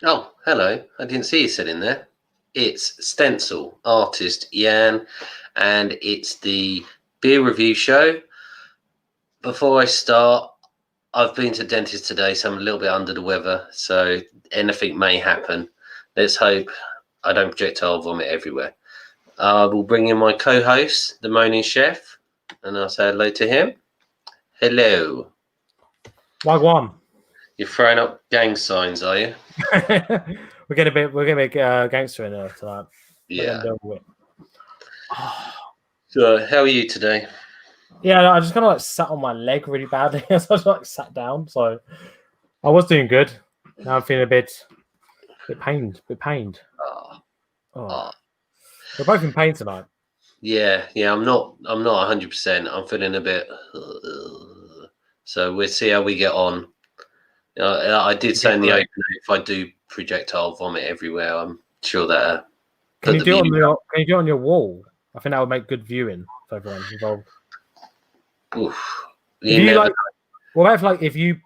Oh, hello. I didn't see you sitting there. It's Stencil, artist Jan, and it's the beer review show. Before I start, I've been to dentist today, so I'm a little bit under the weather, so anything may happen. Let's hope I don't projectile vomit everywhere. I will bring in my co-host, the Moaning Chef, and I'll say hello to him. Hello. Wagwan. You're throwing up gang signs, are you? we're gonna make gangster in there tonight. Yeah. Oh. So, how are you today? Yeah, I just kind of like sat on my leg really badly. So I just like sat down. So I was doing good. Now I'm feeling a bit pained. Oh. We're both in pain tonight. Yeah. I'm not 100%. I'm feeling a bit. So we'll see how we get on. I did say in the opening, if I do projectile vomit everywhere, I'm sure that. Can you do it on your wall? I think that would make good viewing for everyone involved. Oof. What if you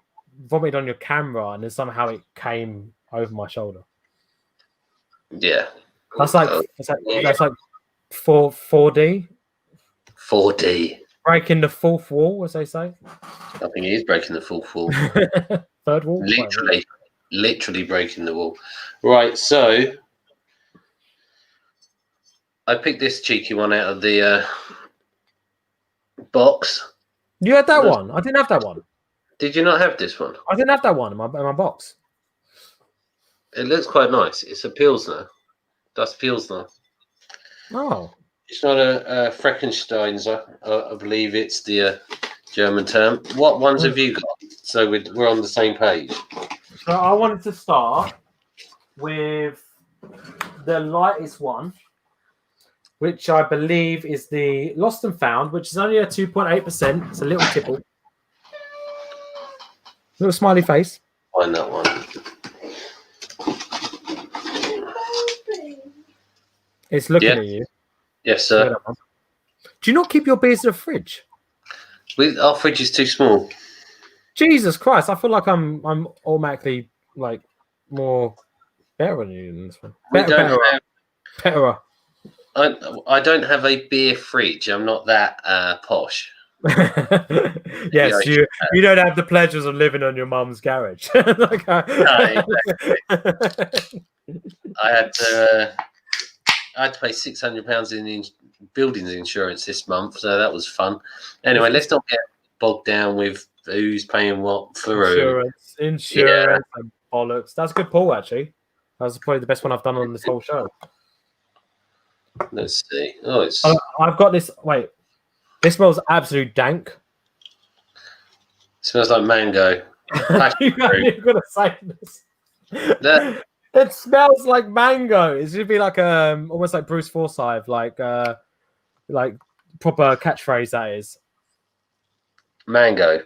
vomited on your camera and then somehow it came over my shoulder? Yeah. That's like 4D. 4D. Breaking the fourth wall, as they say. I think he is breaking the fourth wall. Third wall? Literally breaking the wall. Right, so I picked this cheeky one out of the box. You had that one? I didn't have that one. Did you not have this one? I didn't have that one in my box. It looks quite nice. It's a Pilsner. That's Pilsner. Oh. It's not a Frankenstein's. I believe it's the German term. What ones have you got? So we're on the same page. So I wanted to start with the lightest one, which I believe is the Lost and Found, which is only a 2.8%. It's a little tipple. Little smiley face. Find that one. It's looking at you. Yes, sir. Do you not keep your beers in the fridge? Our fridge is too small. Jesus Christ! I feel like I'm automatically like more better than you in this one. Better. I don't have a beer fridge. I'm not that posh. Yes, you don't have the pleasures of living on your mum's garage. Like, no, exactly. I had to pay £600 in buildings insurance this month, so that was fun. Anyway, let's not get bogged down with who's paying what for insurance and bollocks. That's a good pull, actually. That was probably the best one I've done on this whole show. Let's see. Oh, I've got this. Wait, this smells absolute dank. It smells like mango. You're gonna say this. It smells like mango. It should be like almost like Bruce Forsyth, like proper catchphrase that is. Mango.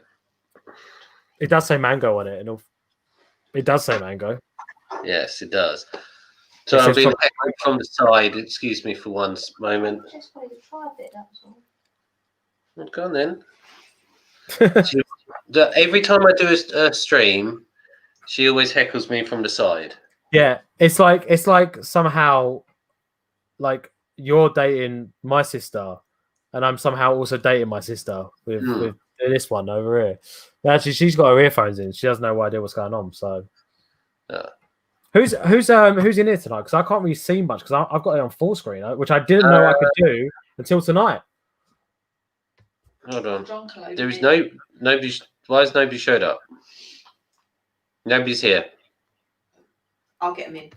It does say mango on it. It does say mango. Yes, it does. So I've been from the side. Excuse me for one moment. I just wanted to try a bit, that's all. Well, go on then. Every time I do a stream, she always heckles me from the side. Yeah, it's like somehow like you're dating my sister and I'm somehow also dating my sister with this one over here. But actually, she's got her earphones in. She has no idea what's going on. So who's in here tonight? Because I can't really see much because I've got it on full screen, which I didn't know I could do until tonight. Hold on. There is nobody. Why has nobody showed up? Nobody's here. I'll get him in.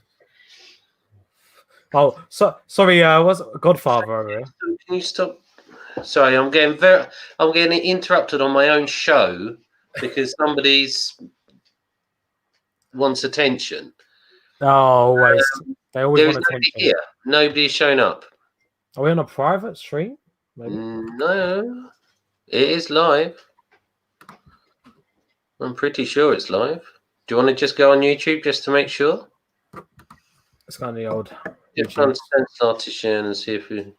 Oh, sorry. Was Godfather over here? Can you stop? Sorry, I'm getting interrupted on my own show because somebody's wants attention. Oh, always. They always want attention. Here. Nobody's shown up. Are we on a private stream? Maybe? No, it is live. I'm pretty sure it's live. Do you want to just go on YouTube just to make sure? It's kind of the old. Artisan and see if we.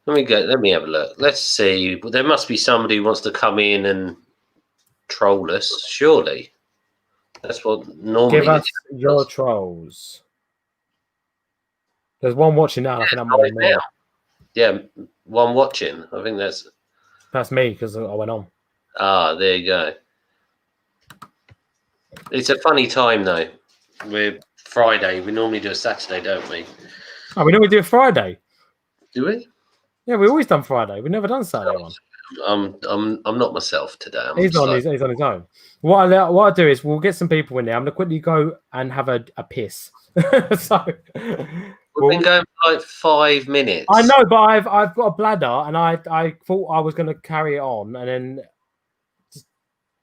Let me have a look. Let's see. There must be somebody who wants to come in and troll us, surely. That's what normally. Give us your trolls. There's one watching now. And I think that might be me. now. Yeah, one watching. I think That's me because I went on. there you go. It's a funny time though. We're Friday. We normally do a Saturday, don't we? Oh, we normally do a Friday. Do we? Yeah, we always done Friday. We've never done Saturday one. I'm not myself today. He's on his own. What I do is we'll get some people in there. I'm gonna quickly go and have a piss. So we've been going for like 5 minutes. I know, but I've got a bladder, and I thought I was gonna carry it on, and then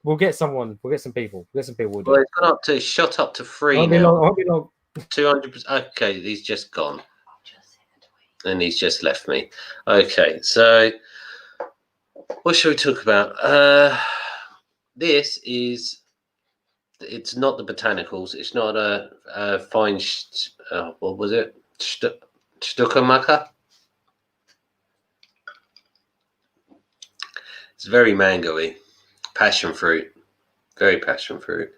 we'll get someone. We'll get some people. We'll do Well, it's gone up to shot up to 3 won't now. Won't be long. 200%. Okay, he's just gone, and he's just left me. Okay, so what should we talk about? This is. It's not the botanicals. It's not a fine. What was it? Stuckermacher. It's very mangoey. Passion fruit. Very passion fruit.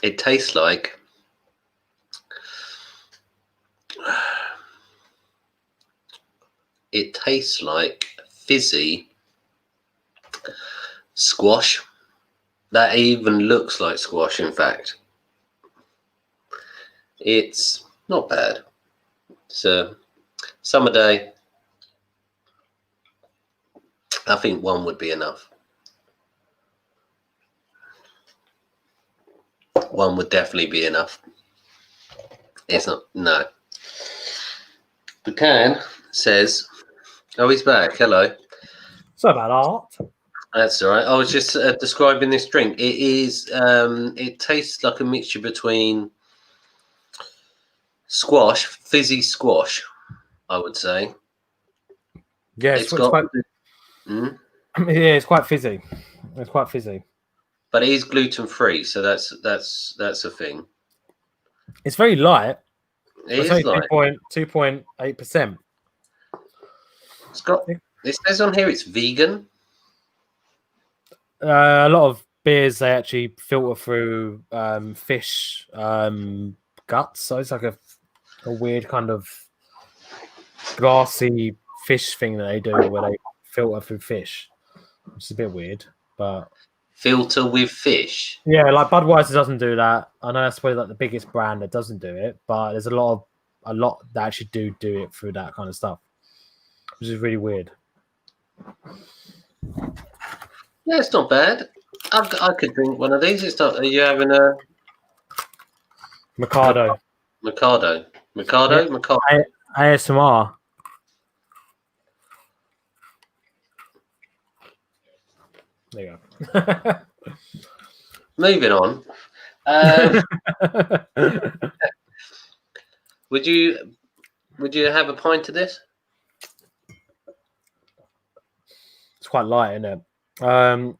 It tastes like fizzy squash. That even looks like squash, in fact. It's not bad. It's a summer day. I think one would be enough. One would definitely be enough. It's not, no. The can says, oh, he's back. Hello. So about art. That's all right. I was just describing this drink. It is. It tastes like a mixture between squash, fizzy squash, I would say. Yeah, it's quite. Mm? Yeah, it's quite fizzy. It's quite fizzy. But it is gluten free, so that's a thing. It's very light. It is light. 2.8%. It's got. It says on here it's vegan. A lot of beers they actually filter through fish guts, so it's like a weird kind of glassy fish thing that they do where they filter through fish. It's a bit weird, but filter with fish. Yeah, like Budweiser doesn't do that. I know that's probably like the biggest brand that doesn't do it, but there's a lot that actually do it through that kind of stuff, which is really weird. Yeah, it's not bad. I could drink one of these. It's not. Are you having a Mikado? Mikado. ASMR. There you go. Moving on. Would you have a pint of this? It's quite light, isn't it? I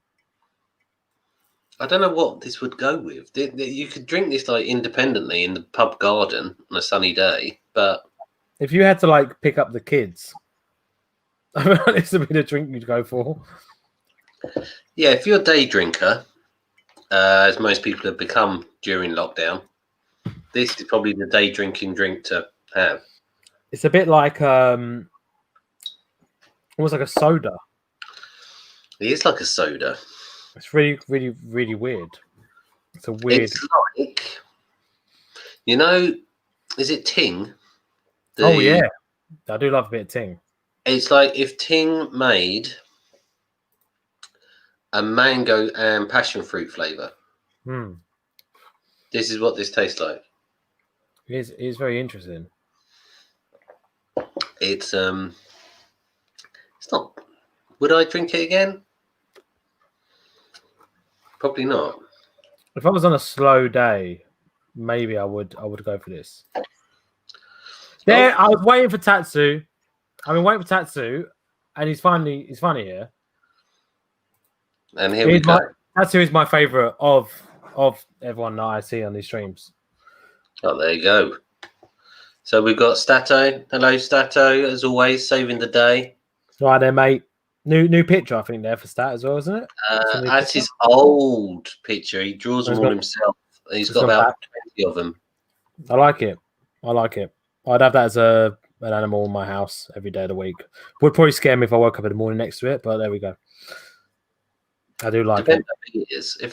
don't know what this would go with. You could drink this like independently in the pub garden on a sunny day, but if you had to like pick up the kids, this would be the drink you'd go for. Yeah, if you're a day drinker, as most people have become during lockdown, this is probably the day drinking drink to have. It's a bit like almost like a soda. It is like a soda. It's really, really, really weird. It's a weird. It's like, is it Ting? Oh yeah, I do love a bit of Ting. It's like if Ting made a mango and passion fruit flavor. This is what this tastes like. It is very interesting. It's not. Would I drink it again? Probably not. If I was on a slow day, maybe I would go for this. There, I was waiting for Tatsu. I've been waiting for Tatsu, and he's finally here. And here we go. Tatsu is my favorite of everyone that I see on these streams. Oh, there you go. So we've got Stato. Hello, Stato, as always, saving the day. Right there, mate. New picture, I think, there for Stat as well, isn't it? It's a new That's picture. his old picture. He draws them He's all got- himself. He's he's got gone about back. 20 of them. I like it. I like it. I'd have that as an animal in my house every day of the week. Would probably scare me if I woke up in the morning next to it, but there we go. I do like Depends it. how big it is. If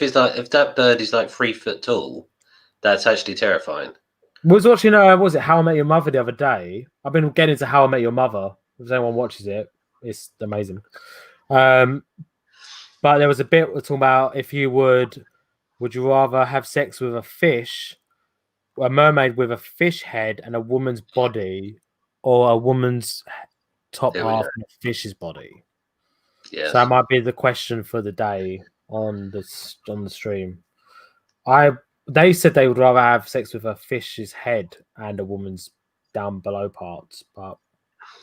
that bird is like 3 foot tall, that's actually terrifying. Was watching was it How I Met Your Mother the other day? I've been getting into How I Met Your Mother. If anyone watches it, it's amazing. But there was a bit talking about if you would you rather have sex with a fish, a mermaid with a fish head and a woman's body, or a woman's top There we half go. and a fish's body? Yes. So that might be the question for the day on the stream. They said they would rather have sex with a fish's head and a woman's down below parts, but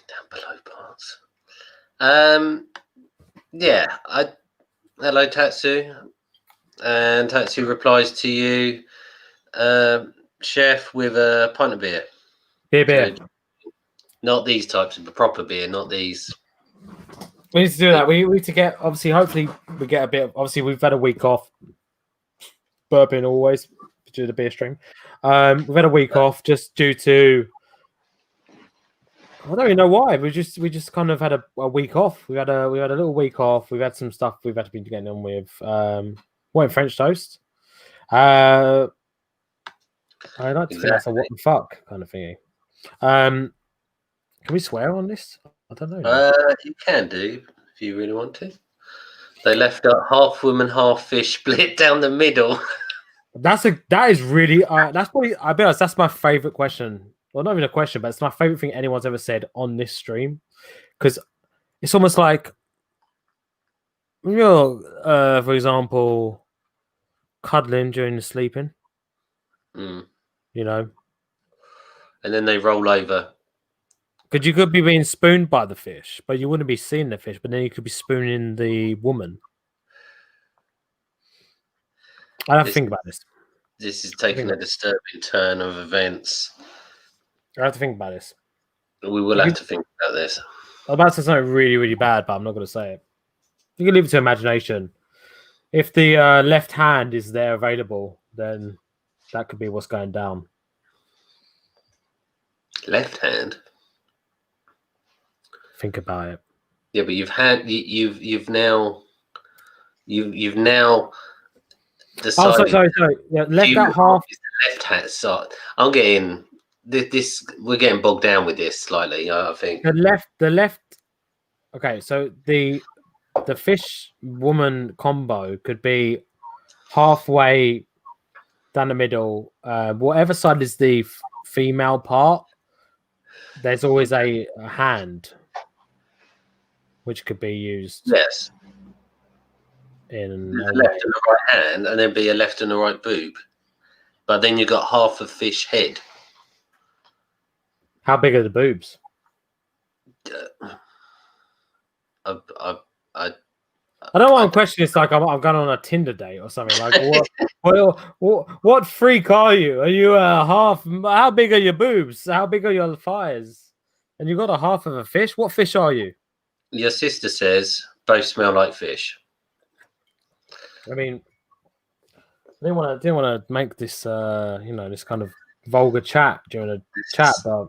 Down below parts. Yeah. Hello, Tatsu. And Tatsu replies to you, chef, with a pint of beer. beer. Not these types of proper beer, not these. We need to do that. We need to get, obviously, hopefully we get a bit. Obviously, we've had a week off. Burping always due to the beer stream. We've had a week off just due to. I don't even know why. We just kind of had a week off. We had a little week off. We've had some stuff we've had to be getting on with. What in French toast? I like to think that's a what the fuck kind of thingy. Can we swear on this? I don't know. You can do if you really want to. They left a half woman, half fish split down the middle. That is really that's probably, I'll be honest, that's my favorite question. Well, not even a question, but it's my favorite thing anyone's ever said on this stream. Because it's almost like, you know, for example, cuddling during the sleeping. Mm. You know. And then they roll over. Because you could be being spooned by the fish, but you wouldn't be seeing the fish, but then you could be spooning the woman. I have to think about this. This is taking a disturbing turn of events. I have to think about this. We will have to think about this. I'm about to say something really, really bad, but I'm not going to say it. You can leave it to imagination. If the left hand is there available, then that could be what's going down. Left hand. Think about it. Yeah, but you've now. Decided. Sorry. Yeah, left out half. Left hand side. I'm getting this. We're getting bogged down with this slightly. I think The left. Okay, so the fish woman combo could be halfway down the middle. Whatever side is the female part, there's always a hand which could be used. Yes. In a left and a right hand, and then be a left and a right boob. But then you got half a fish head. How big are the boobs? I don't want to question. It's like I'm going on a Tinder date or something. Like what freak are you? Are you a half? How big are your boobs? How big are your thighs? And you got a half of a fish. What fish are you? Your sister says both smell like fish. I mean, I didn't want to make this this kind of vulgar chat during a chat, but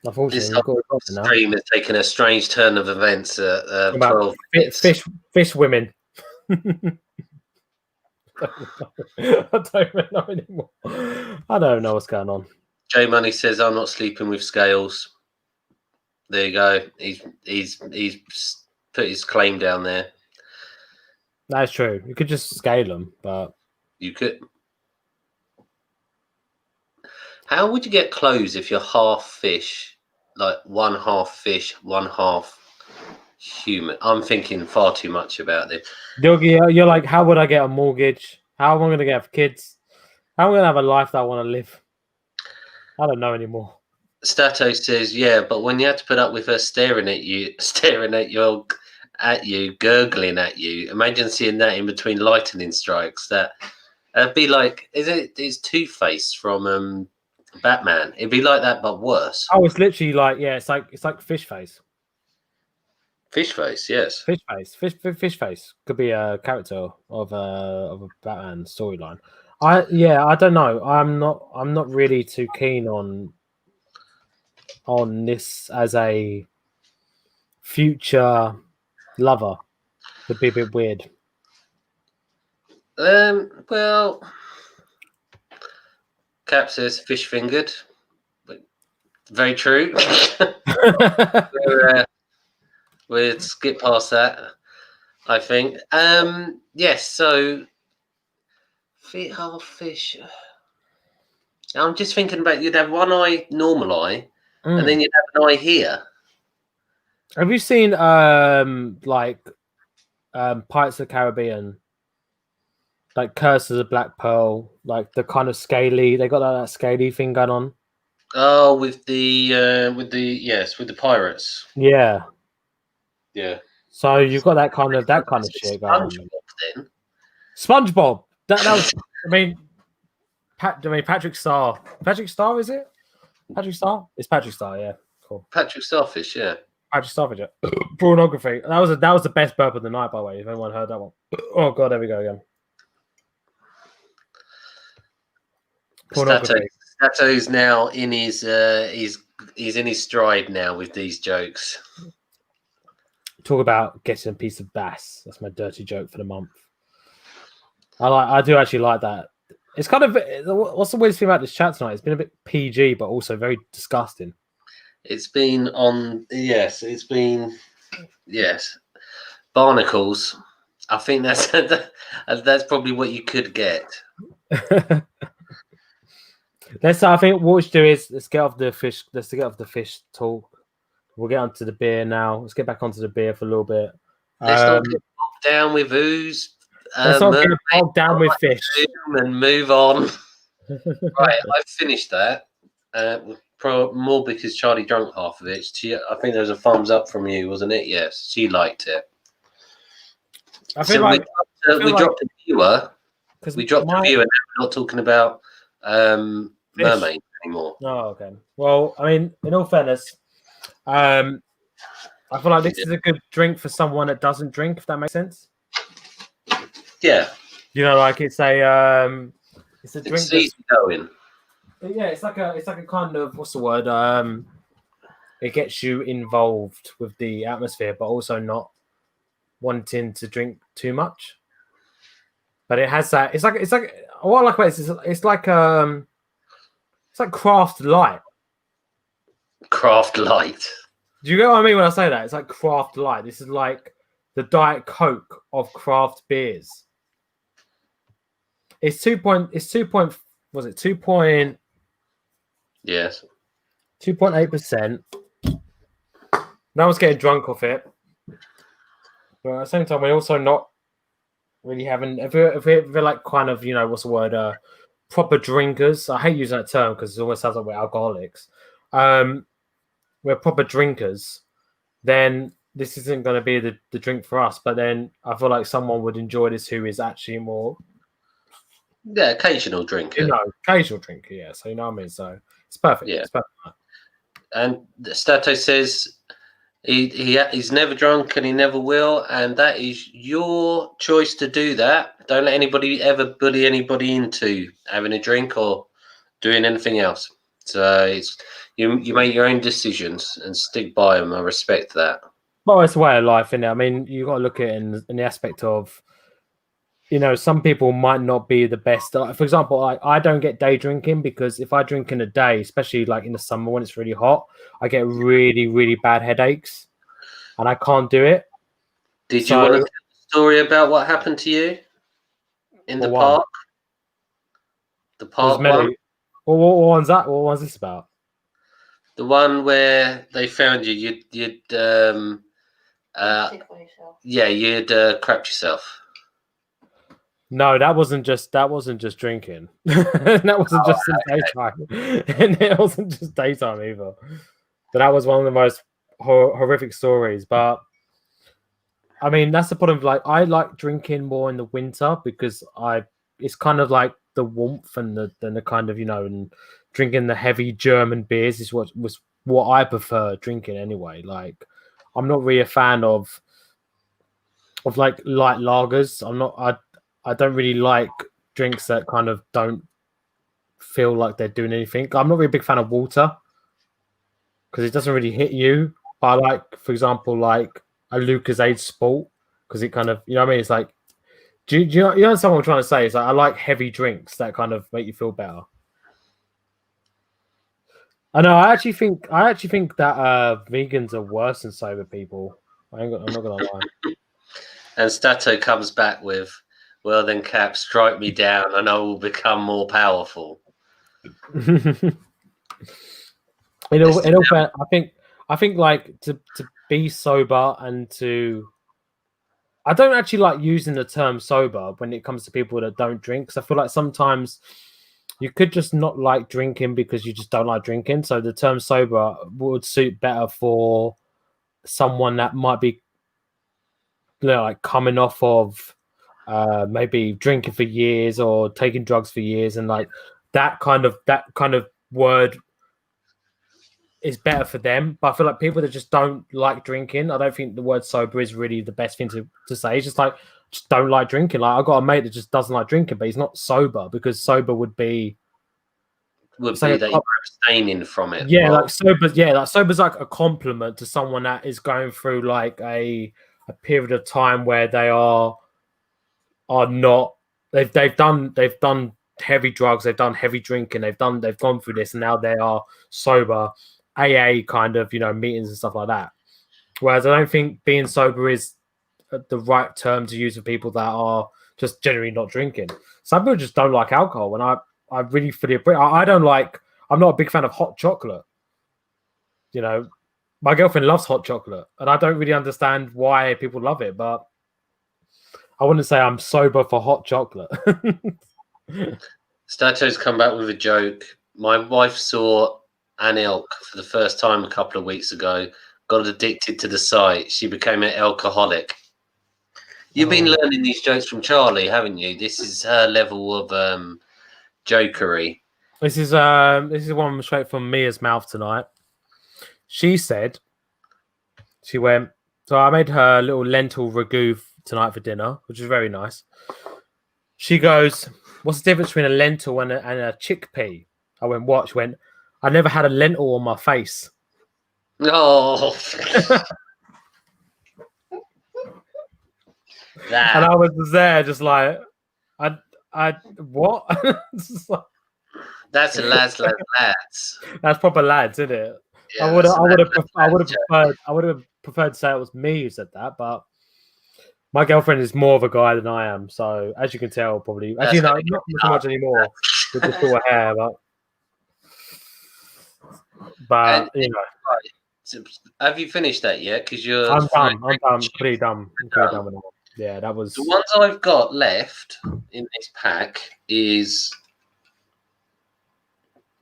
unfortunately, this stream has taken a strange turn of events. 12 fish women. I don't even know anymore. I don't know what's going on. J Money says, "I'm not sleeping with scales." There you go. He's put his claim down there. That's true. You could just scale them, but you could. How would you get clothes if you're half fish, like one half fish, one half human? I'm thinking far too much about this. You're like, how would I get a mortgage? How am I going to get kids? How am I going to have a life that I want to live? I don't know anymore. Stato says, yeah, but when you had to put up with her staring at you, gurgling at you, imagine seeing that in between lightning strikes. That'd be like, it's Two-Face from Batman. It'd be like that, but worse. Oh, it's literally like, yeah, it's like fish face. Fish face, yes. Fish face could be a character of a Batman storyline. I don't know. I'm not really too keen on this as a future lover. Would be a bit weird. Well, Cap says fish fingered. Very true. We'll skip past that, I think. Yes, so half fish. I'm just thinking about you'd have one eye, normal eye, and then you'd have an eye here. Have you seen Pirates of the Caribbean? Like Curse of the Black Pearl, like the kind of scaly. They got that scaly thing going on. Oh, with the pirates. Yeah. Yeah. So you've got that kind of shit going on. Then. SpongeBob. That was. I mean, Patrick Star. Patrick Star, is it? Patrick Star. It's Patrick Star. Yeah. Cool. Patrick Starfish. Yeah. Patrick Starfish. Yeah. Pornography. That was the best burp of the night, by the way. If anyone heard that one. Oh god, there we go again. Stato's now in his he's in his stride now with these jokes. Talk about getting a piece of bass. That's my dirty joke for the month. I do actually like that. It's kind of what's the weirdest thing about this chat tonight? It's been a bit PG, but also very disgusting. It's been barnacles. I think that's probably what you could get. I think what we should do is let's get off the fish. Let's get off the fish talk. We'll get onto the beer now. Let's get back onto the beer for a little bit. Let's not get bogged down with ooze. Let's not get bogged down with fish and move on. Right, I've finished that. More because Charlie drunk half of it. I think there was a thumbs up from you, wasn't it? Yes, she liked it. I feel like we dropped a viewer. We dropped a viewer, and we're not talking about mermaid anymore. Oh, okay. Well, I mean, in all fairness, I feel like this is a good drink for someone that doesn't drink, if that makes sense. Yeah. You know, like it's a drink. It's easy going. Yeah, it's like a kind of, what's the word? It gets you involved with the atmosphere, but also not wanting to drink too much. But it has that. It's like what I like about it is it's like craft light. Craft light. Do you get what I mean when I say that? It's like craft light. This is like the Diet Coke of craft beers. It's 2 point. Was it 2 point? Yes. 2.8%. No one's getting drunk off it. But at the same time, we're also not really having. If we're like kind of, you know, what's the word? Proper drinkers. I hate using that term because it almost sounds like we're alcoholics. We're proper drinkers. Then this isn't going to be the drink for us. But then I feel like someone would enjoy this who is actually more. Yeah, occasional drinker. You know, occasional drinker. Yeah, so you know what I mean. So it's perfect. Yeah. It's perfect. And Stato says he's never drunk and he never will, and that is your choice to do that. Don't let anybody ever bully anybody into having a drink or doing anything else. So it's you make your own decisions and stick by them. I respect that. Well, it's a way of life, isn't it? I mean, you got to look at it in the aspect of, you know, some people might not be the best. For example, I don't get day drinking because if I drink in a day, especially like in the summer when it's really hot, I get really, really bad headaches and I can't do it. Did you want to tell a story about what happened to you in the park? The park one? What one's that? What one's this about? The one where they found you. You'd crapped yourself. No, that wasn't just drinking. That wasn't just in daytime, and it wasn't just daytime either. But that was one of the most horrific stories. But I mean, that's the problem. Like, I like drinking more in the winter because it's kind of like the warmth and the kind of, you know, and drinking the heavy German beers is what I prefer drinking anyway. Like, I'm not really a fan of like light lagers. I don't really like drinks that kind of don't feel like they're doing anything. I'm not really a big fan of water because it doesn't really hit you. But I like, for example, like a Lucozade Sport because it kind of, you know what I mean? It's like, do you know what I'm trying to say? It's like I like heavy drinks that kind of make you feel better. I know. I actually think that vegans are worse than sober people. I'm not gonna lie. And Stato comes back with, well, then Cap, strike me down and I will become more powerful. I think like to be sober and to, I don't actually like using the term sober when it comes to people that don't drink, because I feel like sometimes you could just not like drinking because you just don't like drinking. So the term sober would suit better for someone that might be, you know, like coming off of maybe drinking for years or taking drugs for years, and like that kind of word is better for them. But I feel like people that just don't like drinking, I don't think the word sober is really the best thing to say. It's just like, just don't like drinking. Like, I got a mate that just doesn't like drinking, but he's not sober, because sober would be that you're abstaining from it. Yeah, like sober's like a compliment to someone that is going through like a period of time where they are not, they've done heavy drugs, they've done heavy drinking, they've gone through this, and now they are sober. AA kind of, you know, meetings and stuff like that. Whereas I don't think being sober is the right term to use for people that are just generally not drinking. Some people just don't like alcohol, and I really fully agree. I'm not a big fan of hot chocolate. You know, my girlfriend loves hot chocolate, and I don't really understand why people love it, but I wouldn't say I'm sober for hot chocolate. Stato's come back with a joke. My wife saw an elk for the first time a couple of weeks ago, got addicted to the sight. She became an alcoholic. You've been learning these jokes from Charlie, haven't you? This is her level of jokery. This is one straight from Mia's mouth tonight. She said, she went, so I made her a little lentil ragu tonight for dinner, which is very nice. She goes, what's the difference between a lentil and a chickpea? I went, what? She went, I never had a lentil on my face. Oh. And I was just there, just like, I what? That's a lads. That's proper lads, isn't it? Yeah, I would have preferred to say it was me who said that, but my girlfriend is more of a guy than I am. So as you can tell, probably, as you know, not so much anymore with the short hair, but you know. Have you finished that yet? Because you're. I'm pretty done. With it. Yeah, that was. The ones I've got left in this pack is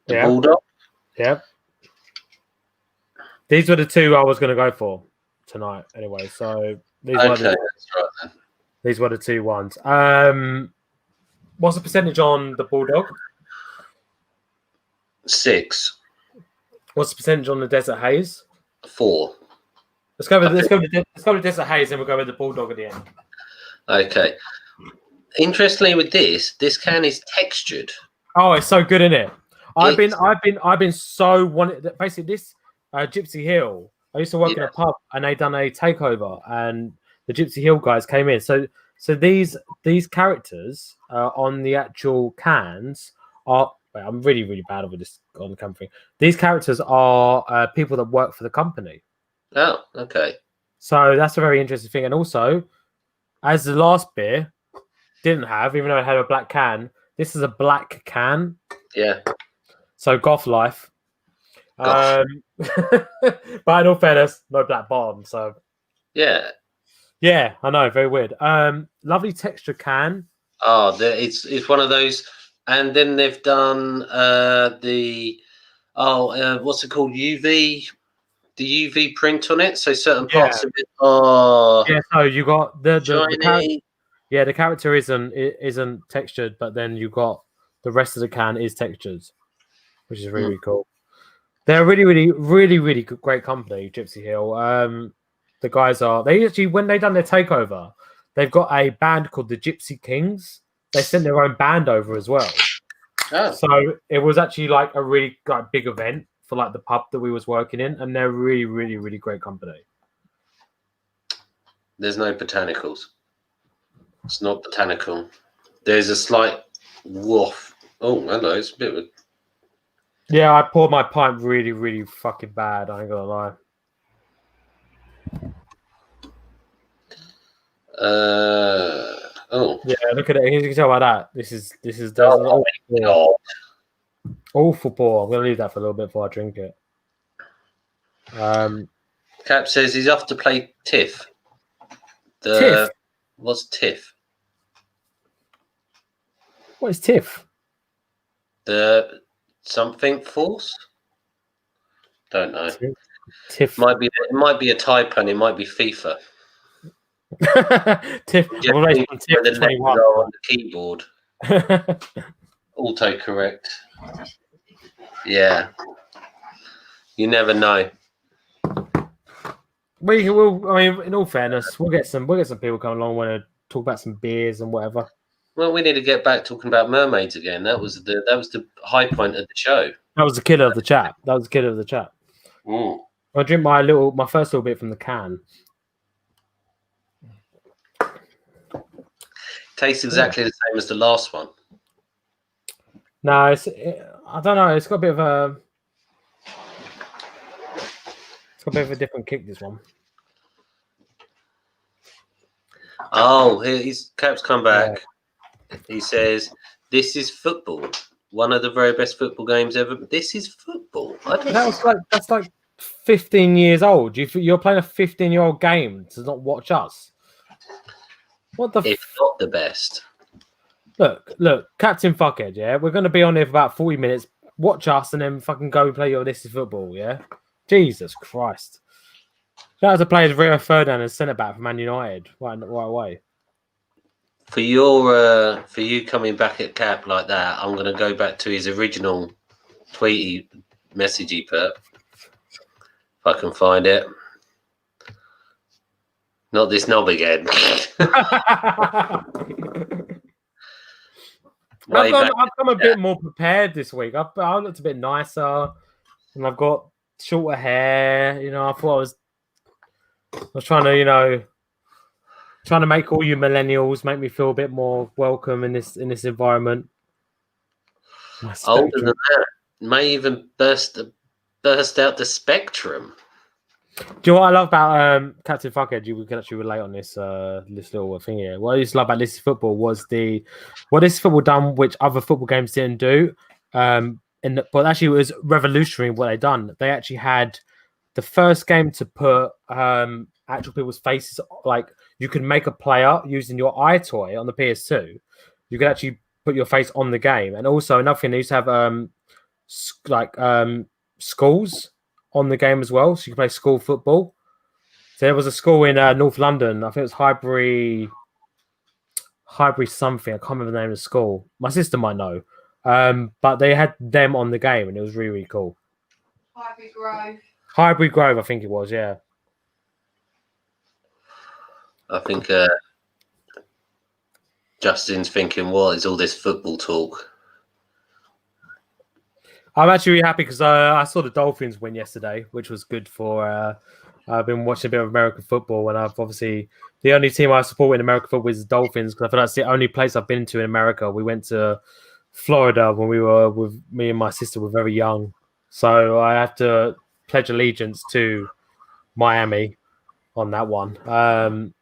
the Bulldog. Yeah. These were the two I was going to go for tonight. Anyway, so these were the two ones. What's the percentage on the Bulldog? 6. What's the percentage on the Desert Haze? 4. Let's go with Desert Haze, and we'll go with the Bulldog at the end. Okay. Interestingly, with this can is textured. Oh, it's so good, isn't it? I've been so wanting. Basically, this Gypsy Hill. I used to work in a pub, and they done a takeover, and the Gypsy Hill guys came in. So these characters on the actual cans are. Wait, I'm really, really bad with this on the company. These characters are people that work for the company. Oh, okay. So that's a very interesting thing. And also, as the last beer didn't have, even though it had a black can, this is a black can. Yeah. So goth life. But in all fairness, no black bottom. So yeah, I know, very weird. Lovely texture can. Oh, it's one of those. And then they've done what's it called? UV. The UV print on it, so certain parts of it are. Yeah, so you got the character isn't textured, but then you got the rest of the can is textured, which is really, really cool. They're a really, really, really, really good, great company, Gypsy Hill. The guys are they actually when they done their takeover, they've got a band called the Gypsy Kings. They sent their own band over as well. Oh, So it was actually like a really like big event for like the pub that we was working in, and they're really, really, really great company. there's no botanicals. It's not botanical. There's a slight woof. Oh, hello. It's a bit of Yeah, I poured my pint really, really fucking bad. I ain't gonna lie. Oh. Yeah, look at it. You can tell by that. This is there's Oh, an God. awful pour. I'm gonna leave that for a little bit before I drink it. Cap says he's off to play TIFF. TIFF? What's TIFF? What is TIFF? The something force? Don't know. TIFF. It might be a typo and it might be FIFA. TIFF. Yeah, I'm raising where TIFF the letters 21. are on the keyboard. Autocorrect. Yeah. You never know. We'll. I mean, in all fairness, we'll get some people coming along want to talk about some beers and whatever. Well, we need to get back talking about mermaids again. That was the high point of the show. That was the killer of the chat. Mm. I drink my first little bit from the can. Tastes exactly the same as the last one. No, I don't know. It's got a bit of a different kick. This one. Oh, he's Cap's come back. Yeah. He says, "This is football. One of the very best football games ever. This is football." That's like 15 years old. You're playing a 15-year-old game to not watch us. What the? If not the best. Look, Captain Fuckhead. Yeah, we're gonna be on here for about 40 minutes. Watch us and then fucking go and play your This Is Football. Yeah, Jesus Christ. Shout out to players Rio Ferdinand as centre back for Man United right away. For you coming back at Cap like that, I'm gonna go back to his original tweety message he put. If I can find it. Not this knob again. I've come a bit more prepared this week. I looked a bit nicer, and I've got shorter hair. You know, I thought I was trying to make all you millennials make me feel a bit more welcome in this environment. Older than that, may even burst out the spectrum. Do you know what I love about Captain Fuckhead? We can actually relate on this little thing here. What I used to love about This Is Football was what This Is Football done, which other football games didn't do. But actually, it was revolutionary what they done. They actually had the first game to put actual people's faces. Like you could make a player using your iToy on the PS2. You could actually put your face on the game, and also another thing they used to have schools on the game as well, so you can play school football. So there was a school in North London. I think it was Highbury something. I can't remember the name of the school. My sister might know. But they had them on the game, and it was really, really cool. Highbury Grove, I think it was. Yeah. I think Justin's thinking, what is all this football talk? I'm actually really happy because I saw the Dolphins win yesterday, which was good for. I've been watching a bit of American football, and I've obviously the only team I support in American football is the Dolphins because I feel that's the only place I've been to in America. We went to Florida when me and my sister were very young, so I have to pledge allegiance to Miami on that one.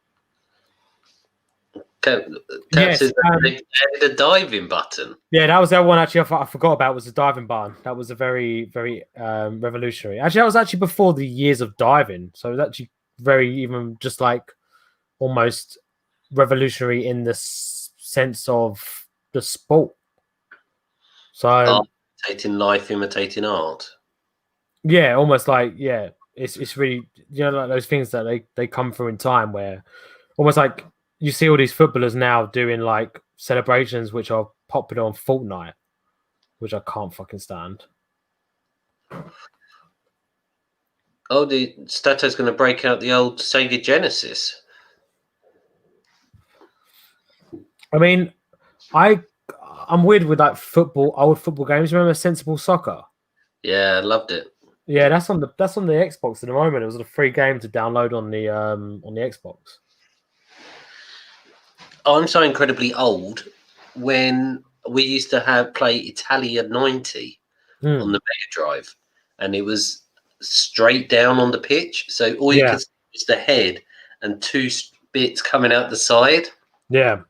Yes, the diving button. Yeah, that was that one. Actually, I forgot about was the diving barn. That was a very, very revolutionary. Actually, that was actually before the years of diving, so it was actually very even just like almost revolutionary in the sense of the sport. So imitating life, imitating art. Yeah, almost like it's really like those things that they come through in time where almost like. You see all these footballers now doing like celebrations which are popular on Fortnite, which I can't fucking stand. Oh, the Stato's going to break out the old Sega Genesis. I mean, I'm weird with like old football games. Remember Sensible Soccer? Yeah, I loved it. Yeah, that's on the Xbox at the moment. It was a free game to download on the Xbox. I'm so incredibly old. When we used to play Italia 90 on the Mega Drive, and it was straight down on the pitch, so all you could see was the head and two bits coming out the side. Yeah,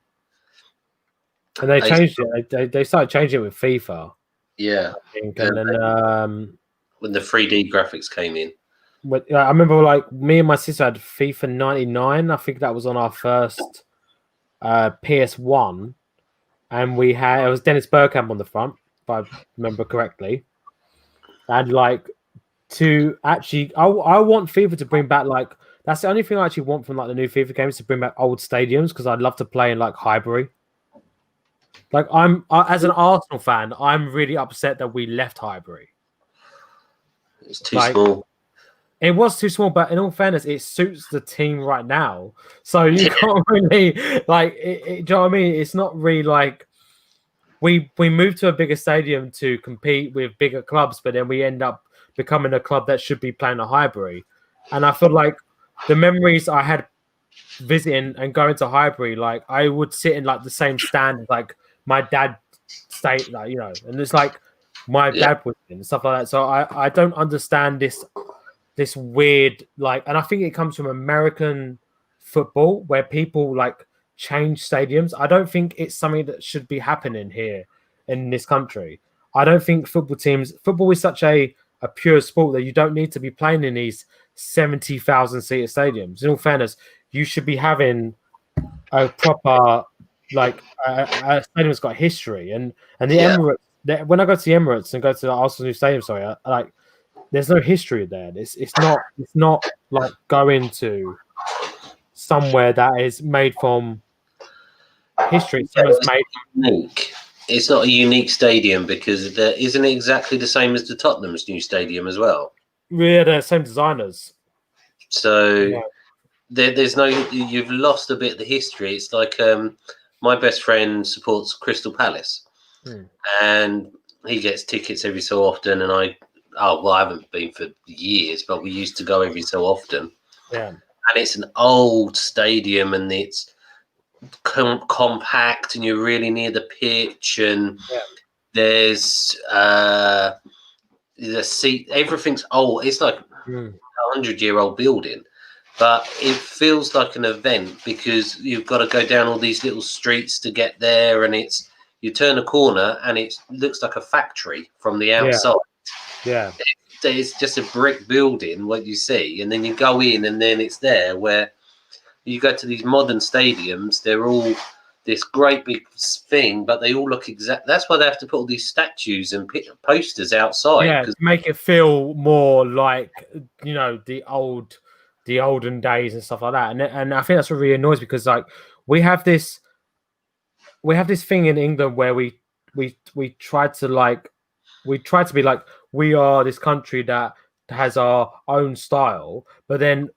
and they changed it. They started changing it with FIFA. Yeah, I think, and then when the 3D graphics came in. I remember, like, me and my sister had FIFA 99. I think that was on our first PS1, and it was Dennis Bergkamp on the front, if I remember correctly. And like to actually, I want FIFA to bring back, like, that's the only thing I actually want from like the new FIFA games, to bring back old stadiums, because I'd love to play in like Highbury. Like, as an Arsenal fan, I'm really upset that we left Highbury. It's too small. It was too small, but in all fairness, it suits the team right now. So you can't really like. Do you know what I mean? It's not really like we moved to a bigger stadium to compete with bigger clubs, but then we end up becoming a club that should be playing a Highbury. And I feel like the memories I had visiting and going to Highbury, like I would sit in like the same stand as like my dad stayed, like, you know, and it's like my dad was in and stuff like that. So I don't understand this weird, like, and I think it comes from American football where people like change stadiums. I don't think it's something that should be happening here in this country. I don't think football is such a pure sport that you don't need to be playing in these 70,000 seater stadiums. In all fairness, you should be having a proper, like, a stadium that's got history. And the Emirates, when I go to the Emirates and go to the Arsenal new stadium, there's no history there. It's not like going to somewhere that is made from history. It's not a unique stadium because there isn't exactly the same as the Tottenham's new stadium as well. Yeah, they're the same designers. So there's no, you've lost a bit of the history. It's like my best friend supports Crystal Palace, and he gets tickets every so often, and I haven't been for years, but we used to go every so often. Yeah. And it's an old stadium, and it's compact, and you're really near the pitch, and there's the seat. Everything's old. It's like a 100-year-old building, but it feels like an event because you've got to go down all these little streets to get there, and you turn a corner, and it looks like a factory from the outside. Yeah. It's just a brick building, what you see, and then you go in, and then it's there. Where you go to these modern stadiums, they're all this great big thing, but they all look exact. That's why they have to put all these statues and posters outside. Yeah, to make it feel more like, you know, the olden days and stuff like that. And I think that's what really annoys, because like we have this thing in England where we try to be like, we are this country that has our own style, but then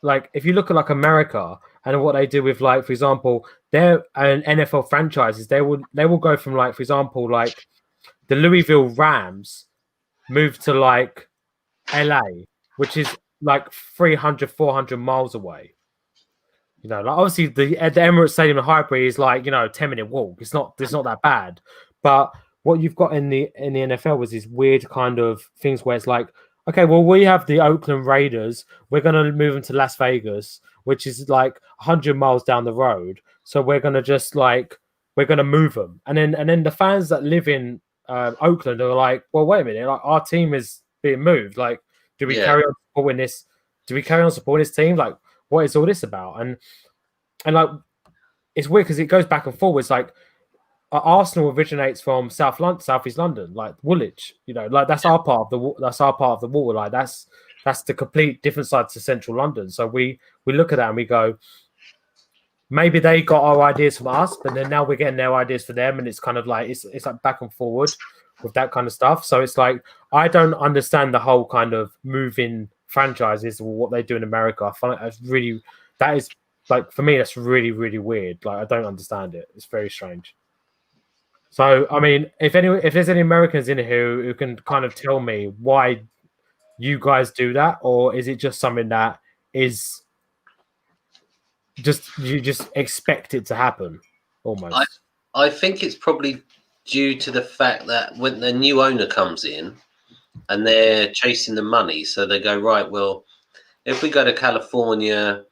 like if you look at like America and what they do with, like, for example, they're an NFL franchises, they will go from, like, for example, like the Louisville Rams moved to like LA, which is like 300-400 miles away. You know, like obviously the Emirates Stadium in Highbury is like, you know, 10-minute walk. It's not that bad. But what you've got in the NFL was these weird kind of things where it's like, okay, well, we have the Oakland Raiders. We're going to move them to Las Vegas, which is like 100 miles down the road. So we're going to just like, we're going to move them. And then the fans that live in Oakland are like, well, wait a minute, like our team is being moved. Like, do we carry on supporting this? Do we carry on supporting this team? Like, what is all this about? And like, it's weird because it goes back and forwards. Like, Arsenal originates from Southeast London, like Woolwich. You know, like that's our part of the water. Like that's the complete different side to Central London. So we look at that and we go, maybe they got our ideas from us, but then now we're getting their ideas for them, and it's kind of like it's like back and forward with that kind of stuff. So it's like I don't understand the whole kind of moving franchises or what they do in America. I find that is like, for me, that's really, really weird. Like, I don't understand it. It's very strange. So, I mean, if there's any Americans in here who can kind of tell me why you guys do that, or is it just something that is just you just expect it to happen almost? I think it's probably due to the fact that when the new owner comes in and they're chasing the money, so they go, right, well, if we go to California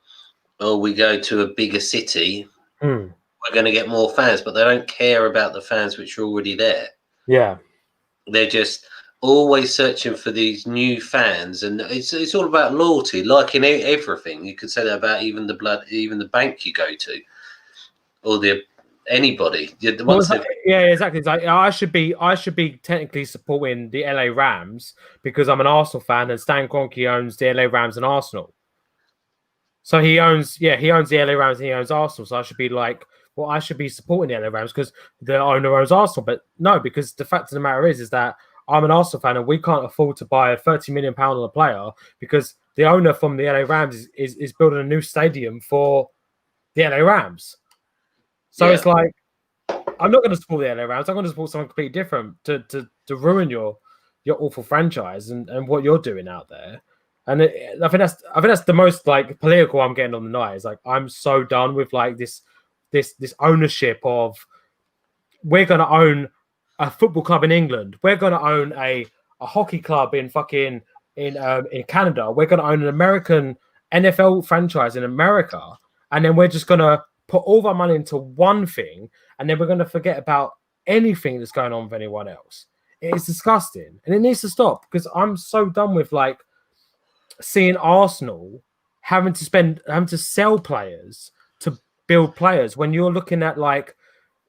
or we go to a bigger city, we're going to get more fans, but they don't care about the fans which are already there. Yeah. They're just always searching for these new fans, and it's all about loyalty, like in everything. You could say that about even the bank you go to, or anybody. Yeah, exactly. It's like, I should be technically supporting the LA Rams because I'm an Arsenal fan, and Stan Kroenke owns the LA Rams and Arsenal. So he owns the LA Rams and he owns Arsenal. So I should be like, well, I should be supporting the LA Rams because the owner owns Arsenal. But no, because the fact of the matter is that I'm an Arsenal fan and we can't afford to buy £30 million on a player because the owner from the LA Rams is building a new stadium for the LA Rams. So it's like, I'm not going to support the LA Rams. I'm going to support something completely different to ruin your awful franchise and what you're doing out there. And I think that's the most like political I'm getting on the night. Is like, I'm so done with like this ownership of, we're going to own a football club in England. We're going to own a hockey club in fucking in Canada. We're going to own an American NFL franchise in America, and then we're just going to put all of our money into one thing, and then we're going to forget about anything that's going on with anyone else. It is disgusting, and it needs to stop because I'm so done with like seeing Arsenal having to sell players to build players when you're looking at like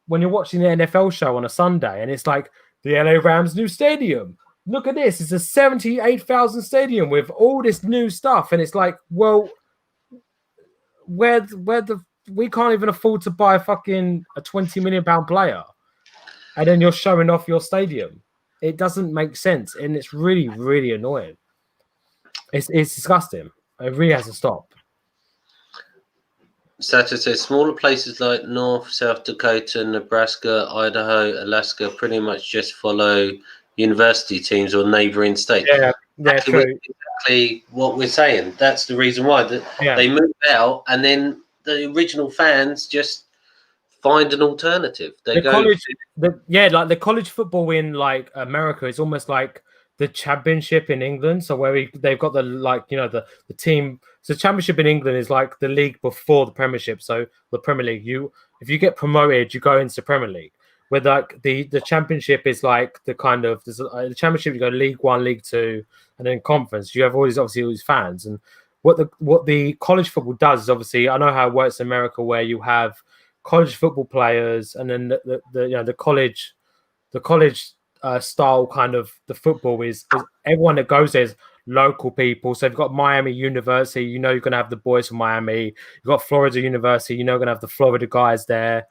when you're watching the NFL show on a Sunday and it's like the LA Rams new stadium. Look at this. It's a 78,000 stadium with all this new stuff. And it's like, well, we can't even afford to buy a £20 million player. And then you're showing off your stadium. It doesn't make sense. And it's really, really annoying. It's disgusting. It really has to stop. Saturday, smaller places like North, South Dakota, Nebraska, Idaho, Alaska pretty much just follow university teams or neighboring states. Yeah, true. Exactly what we're saying. That's the reason why they moved out, and then the original fans just find an alternative. The college football in like America is almost like the championship in England. So where they've got the team. So championship in England is like the league before the Premiership. So the Premier League, if you get promoted, you go into the Premier League. Where like the championship is like the kind of the championship, you go League One, League Two, and then conference. You have all these fans. And what the college football does is, obviously, I know how it works in America, where you have college football players, and then the college style kind of the football is everyone that goes there is local people. So you've got Miami University, you're going to have the boys from Miami. You've got Florida University, you're going to have the Florida guys there.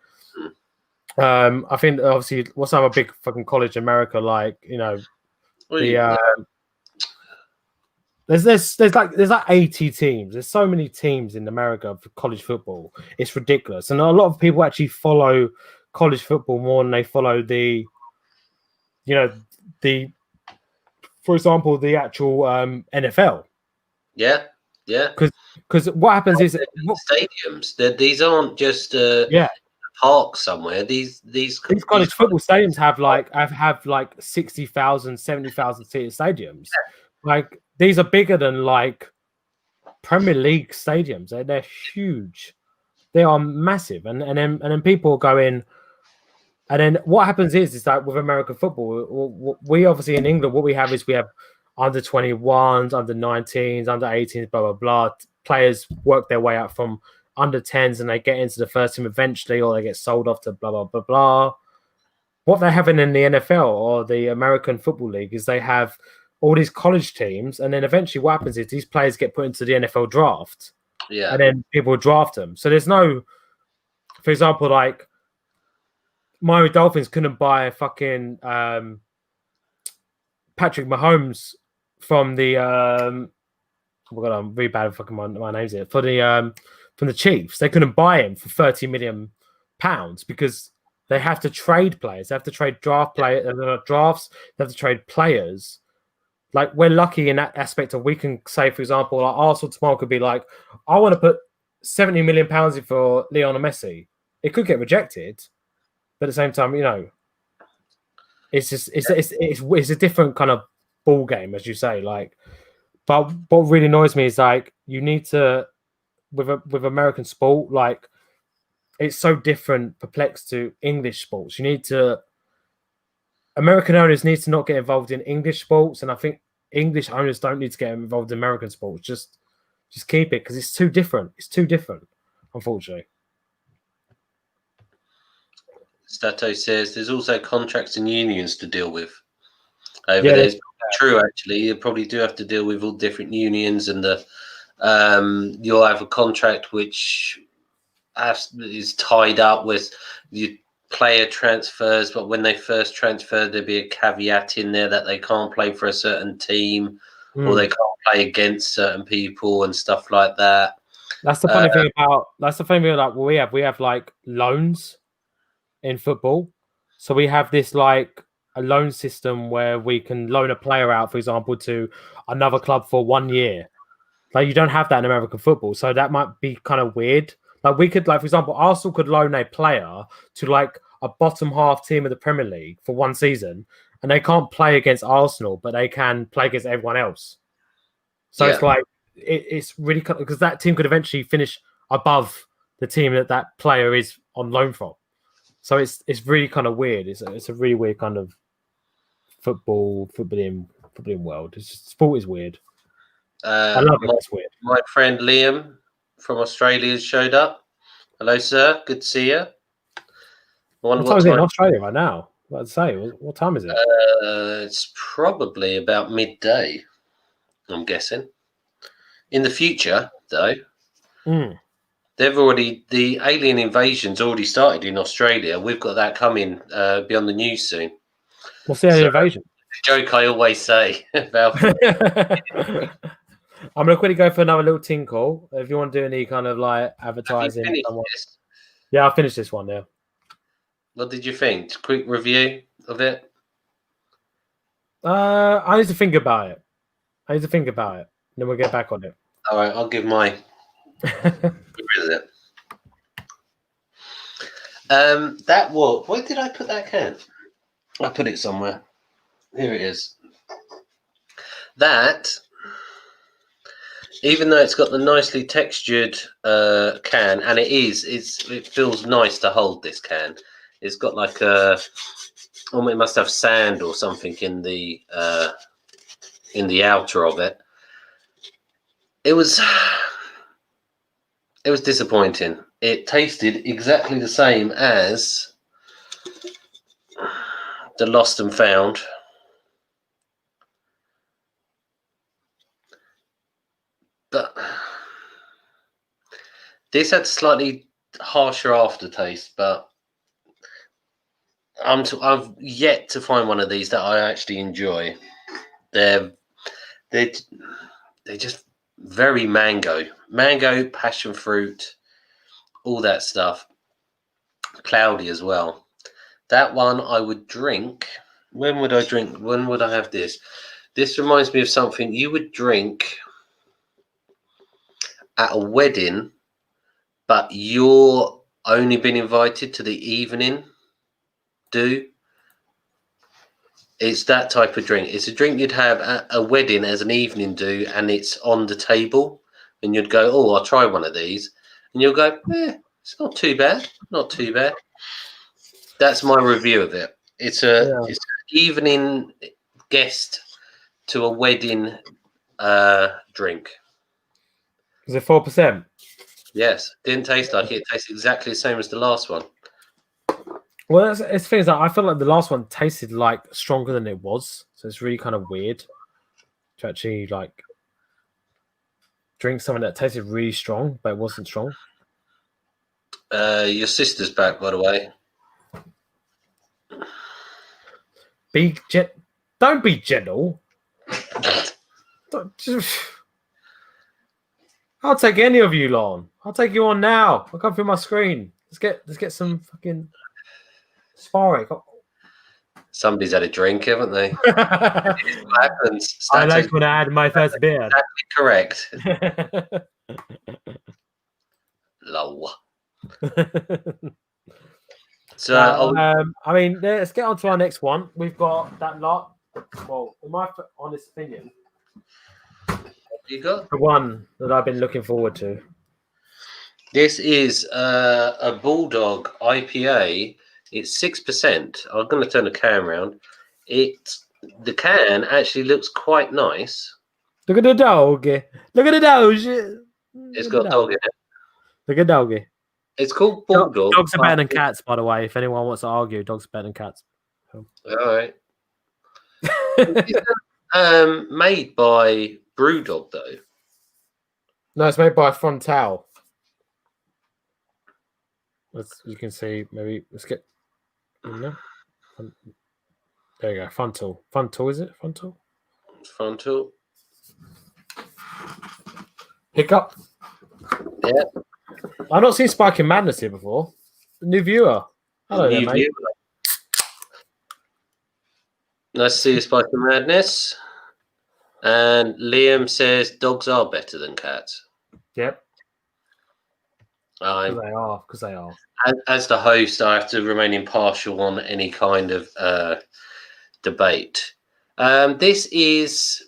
I think obviously what's a big fucking college in America, like there's like 80 teams. There's so many teams in America for college football. It's ridiculous, and a lot of people actually follow college football more than they follow for example, the actual NFL. Yeah. Because what happens is stadiums. These aren't just parks somewhere. These college football stadiums have like 60,000, 70,000 seated stadiums. Like these are bigger than like Premier League stadiums. They're huge. They are massive, and then people go in. And then what happens is that with American football, we obviously in England, what we have is we have under 21s, under 19s, under 18s, blah, blah, blah. Players work their way up from under 10s and they get into the first team eventually, or they get sold off to blah, blah, blah, blah. What they're having in the NFL or the American Football League is they have all these college teams. And then eventually what happens is these players get put into the NFL draft. Yeah. And then people draft them. So there's no, for example, like, Miami Dolphins couldn't buy a fucking Patrick Mahomes from the my God, I'm really bad at fucking my names here. For the from the Chiefs, they couldn't buy him for £30 million because they have to trade players. They have to trade drafts. They have to trade players. Like, we're lucky in that aspect of we can say, for example, like Arsenal tomorrow could be like, I want to put £70 million in for Lionel Messi. It could get rejected, but at the same time, it's just it's a different kind of ball game, as you say. Like, but what really annoys me is like you need to with American sport, like it's so different, perplexed to English sports. American owners need to not get involved in English sports, and I think English owners don't need to get involved in American sports. Just keep it because it's too different. It's too different, unfortunately. Stato says there's also contracts and unions to deal with over there. It's true, actually. You probably do have to deal with all different unions, and you'll have a contract which is tied up with your player transfers, but when they first transfer, there'll be a caveat in there that they can't play for a certain team or they can't play against certain people and stuff like that. That's the funny thing about we have like loans in football. So we have this like a loan system where we can loan a player out, for example, to another club for 1 year. Like, you don't have that in American football. So that might be kind of weird. Like, we could, like, for example, Arsenal could loan a player to like a bottom half team of the Premier League for 1 season, and they can't play against Arsenal, but they can play against everyone else. So it's like, it's really, because that team could eventually finish above the team that player is on loan from. So it's really kind of weird. It's a really weird kind of footballing world. It's just, sport is weird. I love it. It's weird. My friend Liam from Australia has showed up. Hello, sir. Good to see you. What time is it in Australia right now? What I'd say? What time is it? It's probably about midday, I'm guessing. In the future, though, the alien invasion's already started in Australia. We've got that coming be on the news soon. What's the alien invasion? The joke I always say about. I'm gonna quickly go for another little tinkle. If you want to do any kind of like advertising, yeah, I'll finish this one now. What did you think? Quick review of it. I need to think about it. Then we'll get back on it. All right, I'll give my. Where did I put that can? I put it somewhere. Here it is. That, even though it's got the nicely textured can, and it feels nice to hold this can. It's got like it must have sand or something in the outer of it. It was disappointing. It tasted exactly the same as the Lost and Found. But this had slightly harsher aftertaste, but I've yet to find one of these that I actually enjoy. They're just very mango, passion fruit, all that stuff. Cloudy as well. That one I would drink. When would I drink? When would I have this? This reminds me of something you would drink at a wedding, but you're only been invited to the evening do. It's that type of drink. It's a drink you'd have at a wedding as an evening do, and it's on the table, and you'd go, oh, I'll try one of these, and you'll go, it's not too bad, not too bad. That's my review of it. It's it's an evening guest to a wedding drink. Is it 4%? Yes, didn't taste like it. It tastes exactly the same as the last one. Well, it's things like I feel like the last one tasted like stronger than it was, so it's really kind of weird to actually like drink something that tasted really strong but it wasn't strong. Your sister's back, by the way. Don't be gentle. I'll take any of you, Lon. I'll take you on now. I'll come through my screen. Let's get some fucking sparring. Somebody's had a drink, haven't they? I What happens? like when I had my first beer. Exactly correct. Low. So, I mean, let's get on to our next one. We've got that lot. Well, in my honest opinion, you got the one that I've been looking forward to. this is a Bulldog IPA. It's 6%. I'm going to turn the can around. The can actually looks quite nice. Look at the dog. Look at the dog. It's got a dog in it. Look at doggy. It's called Bulldog. Dogs are better than cats, by the way. If anyone wants to argue, dogs are better than cats. All right. Made by Brewdog, though. No, it's made by Frontal. You can see, maybe let's get. No. There you go. Frontal. Frontal, is it? Frontal? Frontal. Hiccup. Yeah. I've not seen Spiking Madness here before. New viewer. Hello there, mate. Nice to see you, Spiking Madness. And Liam says dogs are better than cats. Yep. I'm, Because they are. as the host, I have to remain impartial on any kind of debate. This is...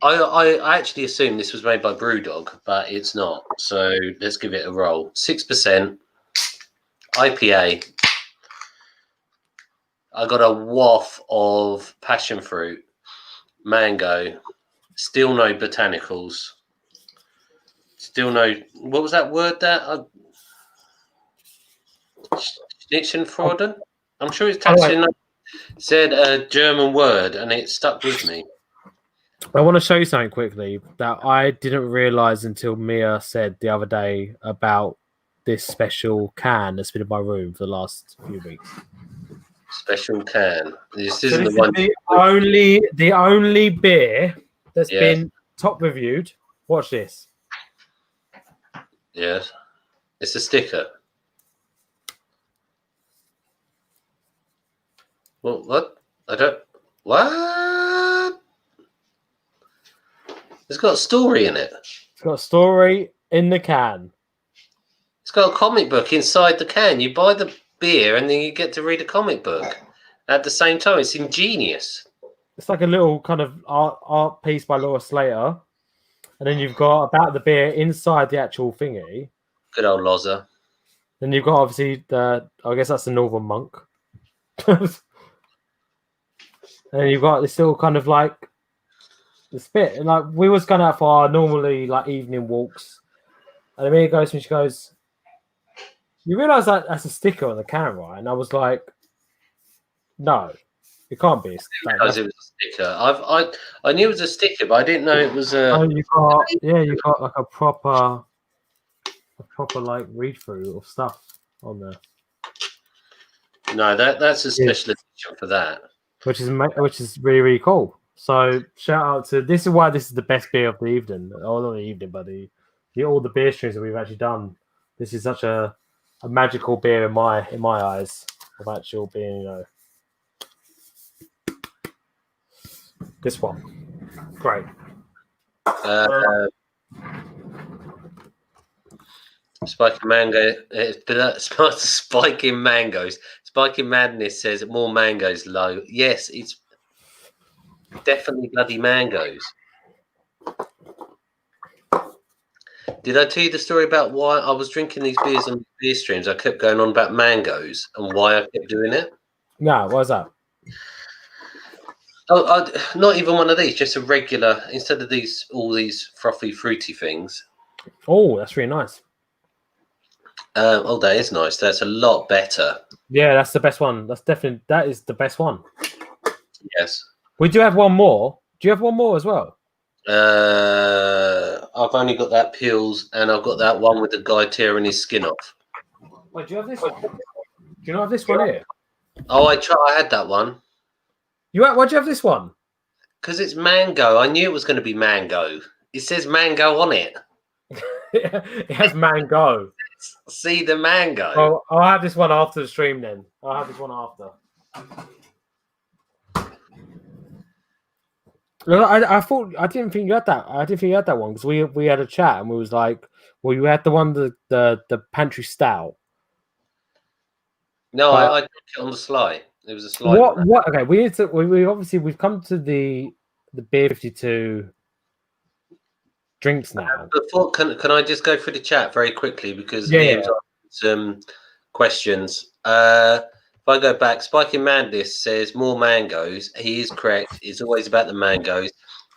I actually assume this was made by Brewdog, but it's not. So let's give it a roll. 6% IPA. I got a waff of passion fruit, mango, still no botanicals, still no... What was that word that? Schnitzenfreuden? I'm sure it's said a German word and it stuck with me. I want to show you something quickly that I didn't realize until Mia said the other day about this special can that's been in my room for the last few weeks. Special can. This So isn't this the one. is the only beer that's been top reviewed. Watch this. Yes. It's a sticker. Well, what? What? It's got a story in it. It's got a story in the can. It's got a comic book inside the can. You buy the beer and then you get to read a comic book at the same time. It's ingenious. It's like a little kind of art piece by Laura Slater. And then you've got about the beer inside the actual thingy. Good old Loza. Then you've got obviously I guess that's the Northern Monk. And you've got this little kind of like the spit. And like we was going out for our normally like evening walks. And Amelia goes and she goes, you realise that that's a sticker on the can, right? And I was like, no, it can't be. Because it was a sticker. I knew it was a sticker, but I didn't know it was a. Oh, you got like a proper like read through of stuff on there. No, that's a special edition for that. Which is really, really cool. So shout out to this is why this is the best beer of the evening. Oh, not the evening, but all the beer streams that we've actually done. This is such a magical beer in my eyes of actual being, this one. Great. Spiking mango. Spiking mangoes. Spiking Madness says more mangoes low. Yes, it's definitely bloody mangoes. Did I tell you the story about why I was drinking these beers on beer streams? I kept going on about mangoes and why I kept doing it. No, why is that? Oh, not even one of these. Just a regular. Instead of all these frothy, fruity things. Oh, that's really nice. That is nice. That's a lot better. Yeah, that's the best one. That is the best one. Yes. We do have one more. Do you have one more as well? I've only got that Peels, and I've got that one with the guy tearing his skin off. Wait, do you have this one? Do you not have this one here? Oh, I had that one. Why'd you have this one? Because it's mango. I knew it was going to be mango. It says mango on it. It has mango. See the mango. Oh, I'll have this one after the stream then. I'll have this one after. No, I thought I didn't think you had that. I didn't think you had that one because we had a chat and we was like, well, you had the one the pantry stout. No, But- I took it on the sly. It was a sly one. What? Okay, we need to. We obviously we've come to the beer 52 drinks now. Before, can I just go through the chat very quickly because Yeah, Liam's asked some questions. If I go back, Spiking Madness says more mangoes. He is correct. It's always about the mangoes.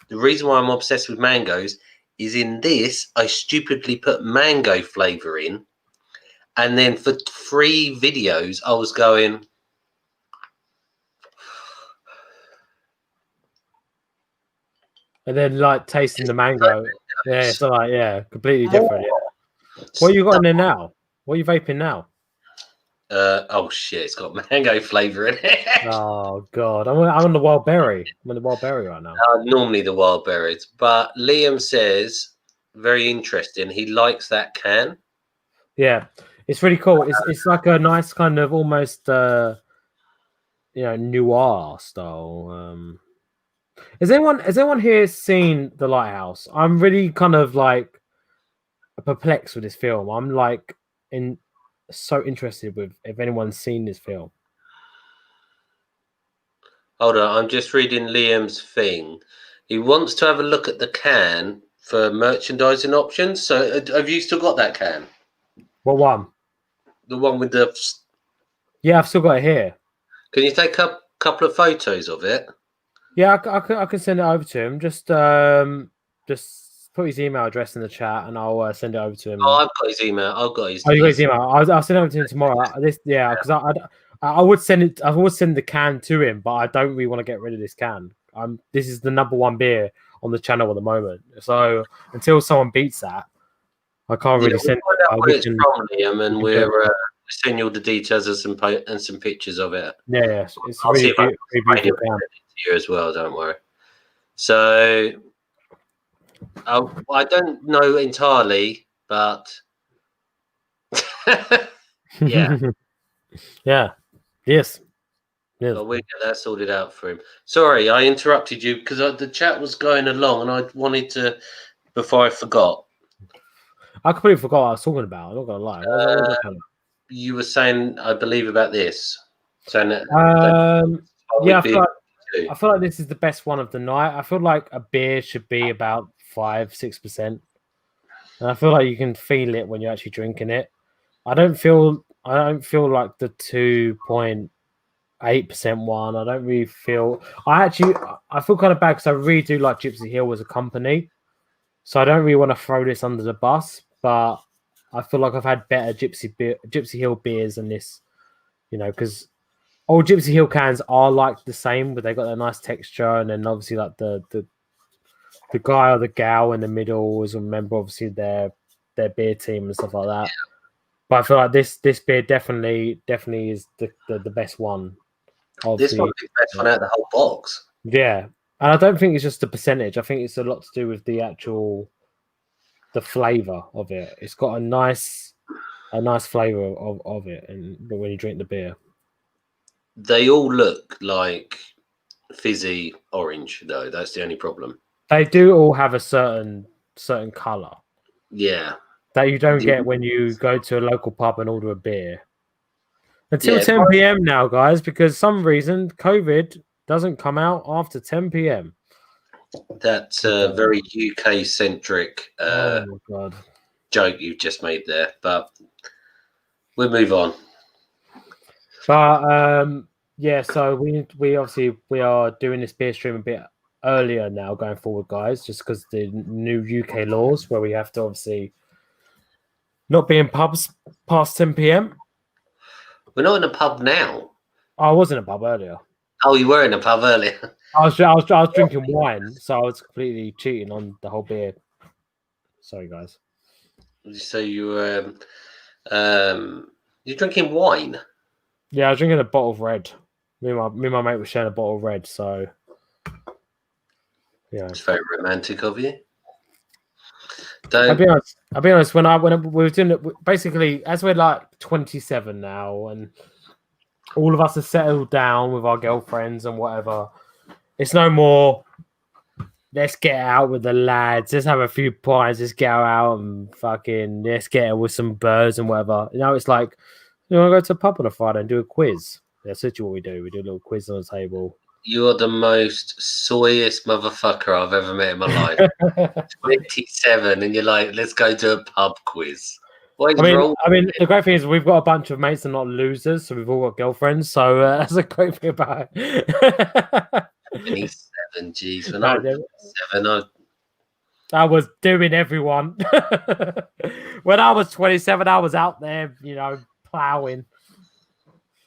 The reason why I'm obsessed with mangoes is in this, I stupidly put mango flavor in. And then for 3 videos, I was going, And then like tasting the mango. Yeah, so like completely different. Yeah. What you got in there now? What are you vaping now? Oh shit, it's got mango flavor in it. Oh god, I'm on the wild berry. I'm on the wild berry right now. Normally the wild berries, but Liam says very interesting. He likes that can. Yeah, it's really cool. It's like a nice kind of almost noir style. Has anyone here seen The Lighthouse? I'm really kind of like perplexed with this film. I'm like so interested with if anyone's seen this film. Hold on, I'm just reading Liam's thing. He wants to have a look at the can for merchandising options. So have you still got that can? What one? The one with the... Yeah, I've still got it here. Can you take a couple of photos of it? Yeah, I can send it over to him. Just put his email address in the chat, and I'll send it over to him. Oh, I've got his email. I've got his. Oh, you got his email. I'll send it over to him tomorrow. Because I would send it. I would send the can to him, but I don't really want to get rid of this can. This is the #1 beer on the channel at the moment. So until someone beats that, I can't really send. Where it's from, Liam, and we'll send you all the details and some pictures of it. Yeah, it's I'll see really, if I can beautiful can. here as well. Don't worry. So I don't know entirely, but yeah, yeah, yes. but we'll get that sorted out for him. Sorry, I interrupted you because the chat was going along, and I wanted to before I forgot. I completely forgot what I was talking about. I'm not gonna lie. What was I talking You were saying, I believe, about this. Saying that, yeah, I feel like this is the best one of the night. I feel like a beer should be about 5-6%, and I feel like you can feel it when you're actually drinking it. I don't feel like the 2.8% one. I don't really feel. I feel kind of bad because I really do like Gypsy Hill as a company, so I don't really want to throw this under the bus. But I feel like I've had better Gypsy Hill beers than this, because all Gypsy Hill cans are like the same, but they got a nice texture, and then obviously like the guy or the gal in the middle was a member, obviously their beer team and stuff like that. But I feel like this beer definitely is the best one. This might be the best one out of the whole box. Yeah, and I don't think it's just the percentage. I think it's a lot to do with the flavor of it. It's got a nice flavor of it, but when you drink the beer. They all look like fizzy orange, though. That's the only problem. They do all have a certain color. Yeah. That you don't get when you go to a local pub and order a beer. Until 10 p.m. now, guys, because some reason COVID doesn't come out after 10 p.m. That's a very UK-centric oh my God. joke you've just made there, but we'll move on. But yeah, so we obviously are doing this beer stream a bit earlier now going forward, guys, just because the new UK laws where we have to obviously not be in pubs past 10 p.m. We're not in a pub now. I was in a pub earlier. Oh, you were in a pub earlier. I was drinking wine, so I was completely cheating on the whole beer. Sorry, guys. So you were you're drinking wine? Yeah, I was drinking a bottle of red. Me and my mate were sharing a bottle of red, so yeah. It's very romantic of you. I'll Don't. be honest. I'll be honest. When we were doing it, basically, as we're like 27 now, and all of us are settled down with our girlfriends and whatever, it's no more. Let's get out with the lads. Let's have a few pints. Let's get out and fucking let's get out with some birds and whatever. You know, it's like you want to go to a pub on a Friday and do a quiz. That's literally what we do. We do a little quiz on the table. You are the most soyest motherfucker I've ever met in my life. 27, and you're like, let's go to a pub quiz. What is wrong? I mean, the great thing is we've got a bunch of mates and not losers, so we've all got girlfriends. So that's a great thing about it. 27, geez. When I was 7, I was doing everyone. When I was 27, I was out there, plowing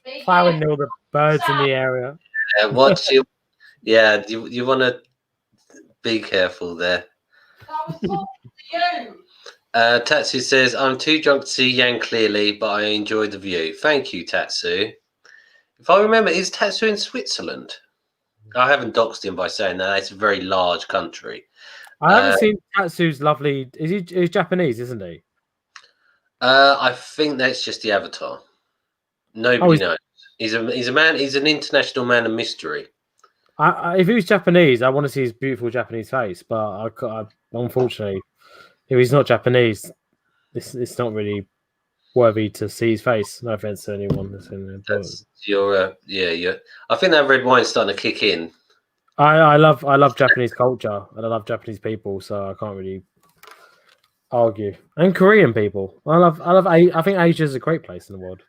all the birds in the area. what you? Yeah, you want to be careful there. I was talking to you. Tatsu says, I'm too drunk to see Yang clearly, but I enjoy the view. Thank you, Tatsu. If I remember, is Tatsu in Switzerland? I haven't doxed him by saying that. It's a very large country. I haven't seen Tatsu's lovely. He's Japanese, isn't he? I think that's just the avatar. Nobody knows. He's a man. He's an international man of mystery. If he was Japanese, I want to see his beautiful Japanese face, but unfortunately, if he's not Japanese, it's not really worthy to see his face. No offense to anyone that's in there. That's yeah. I think that red wine's starting to kick in. I love Japanese culture and I love Japanese people, so I can't really argue. And Korean people. I think Asia is a great place in the world.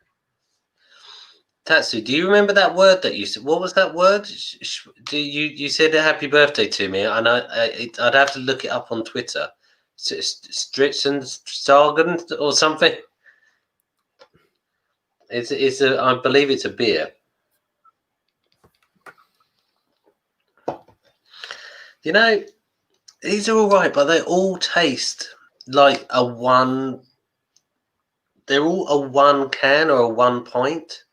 Tatsu, do you remember that word that you said? What was that word? You said a happy birthday to me, and I'd have to look it up on Twitter. Stritzenstagen or something. I believe it's a beer. You know, these are all right, but they all taste like a one. They're all a one can or a 1 pint.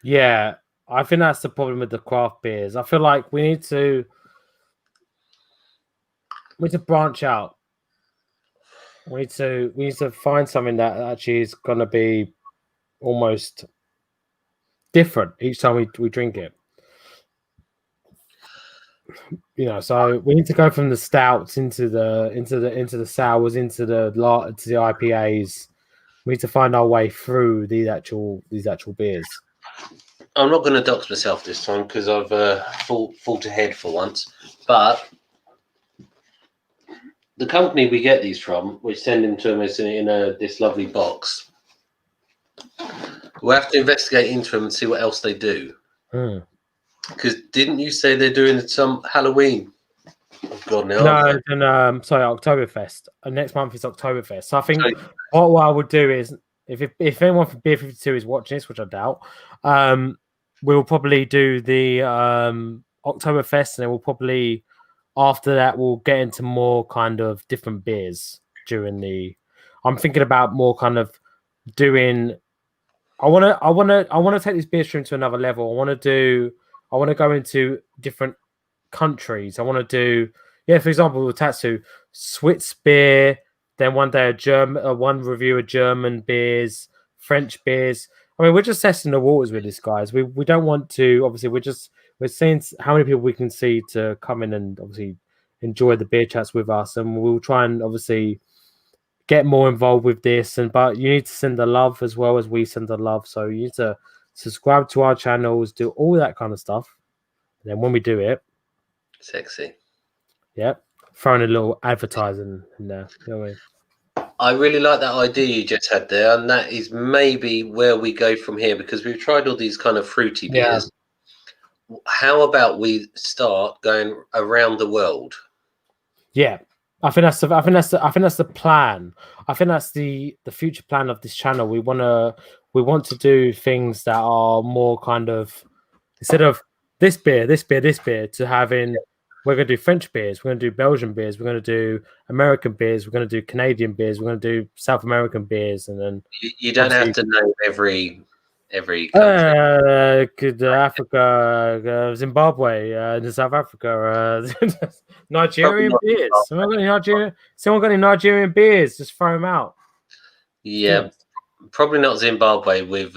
Yeah, I think that's the problem with the craft beers. I feel like we need to branch out. We need to find something that actually is going to be almost different each time we drink it. So we need to go from the stouts into the sours, into the IPAs. We need to find our way through these actual beers. I'm not going to dox myself this time because I've fought ahead for once. But the company we get these from, which send them to us in this lovely box, we'll have to investigate into them and see what else they do. Because didn't you say they're doing some Halloween? Oh God, no. Oktoberfest. Next month is Oktoberfest. So I think what I would do is, if anyone from Beer 52 is watching this, which I doubt, we'll probably do the Oktoberfest, and then we'll probably after that we'll get into more kind of different beers during the. I'm thinking about more kind of doing. I want to take this beer stream to another level. I want to go into different countries. I want to do, for example, with Tatsu, Swiss beer. Then one day one review of German beers, French beers. I mean, we're just testing the waters with this, guys. We don't want to. Obviously, we're seeing how many people we can see to come in and obviously enjoy the beer chats with us, and we'll try and obviously get more involved with this. But you need to send the love as well as we send the love. So you need to subscribe to our channels, do all that kind of stuff. And then when we do it, sexy. Yep. Throwing a little advertising in there. You know what I mean? I really like that idea you just had there, and that is maybe where we go from here, because we've tried all these kind of fruity beers. Yeah. How about we start going around the world? Yeah, I think that's the plan. I think that's the future plan of this channel. We want to do things that are more kind of, instead of this beer, to having. We're going to do French beers. We're going to do Belgian beers. We're going to do American beers. We're going to do Canadian beers. We're going to do South American beers, and then you don't have to know every every country. Africa, Zimbabwe, South Africa, Nigerian Probably beers. not Someone got any Nigerian beers? Just throw them out. Yeah, probably not Zimbabwe. With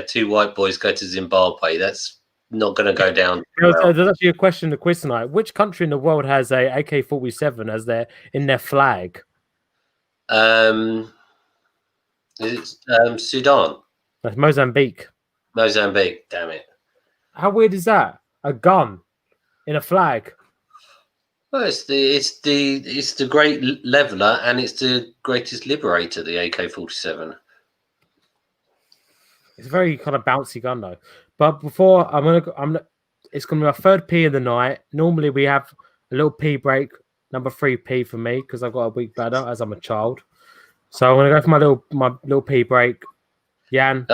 two white boys go to Zimbabwe. That's not going to go down. There's actually a question in the quiz tonight. Which country in the world has a AK-47 as in their flag? Is it Sudan? That's Mozambique. Mozambique. Damn it. How weird is that? A gun in a flag. Well, it's the great leveler, and it's the greatest liberator. The AK-47. It's a very kind of bouncy gun though. But before it's gonna be our third P of the night. Normally we have a little P break, number 3P for me because I've got a weak bladder as I'm a child. So I'm gonna go for my little P break. Jan,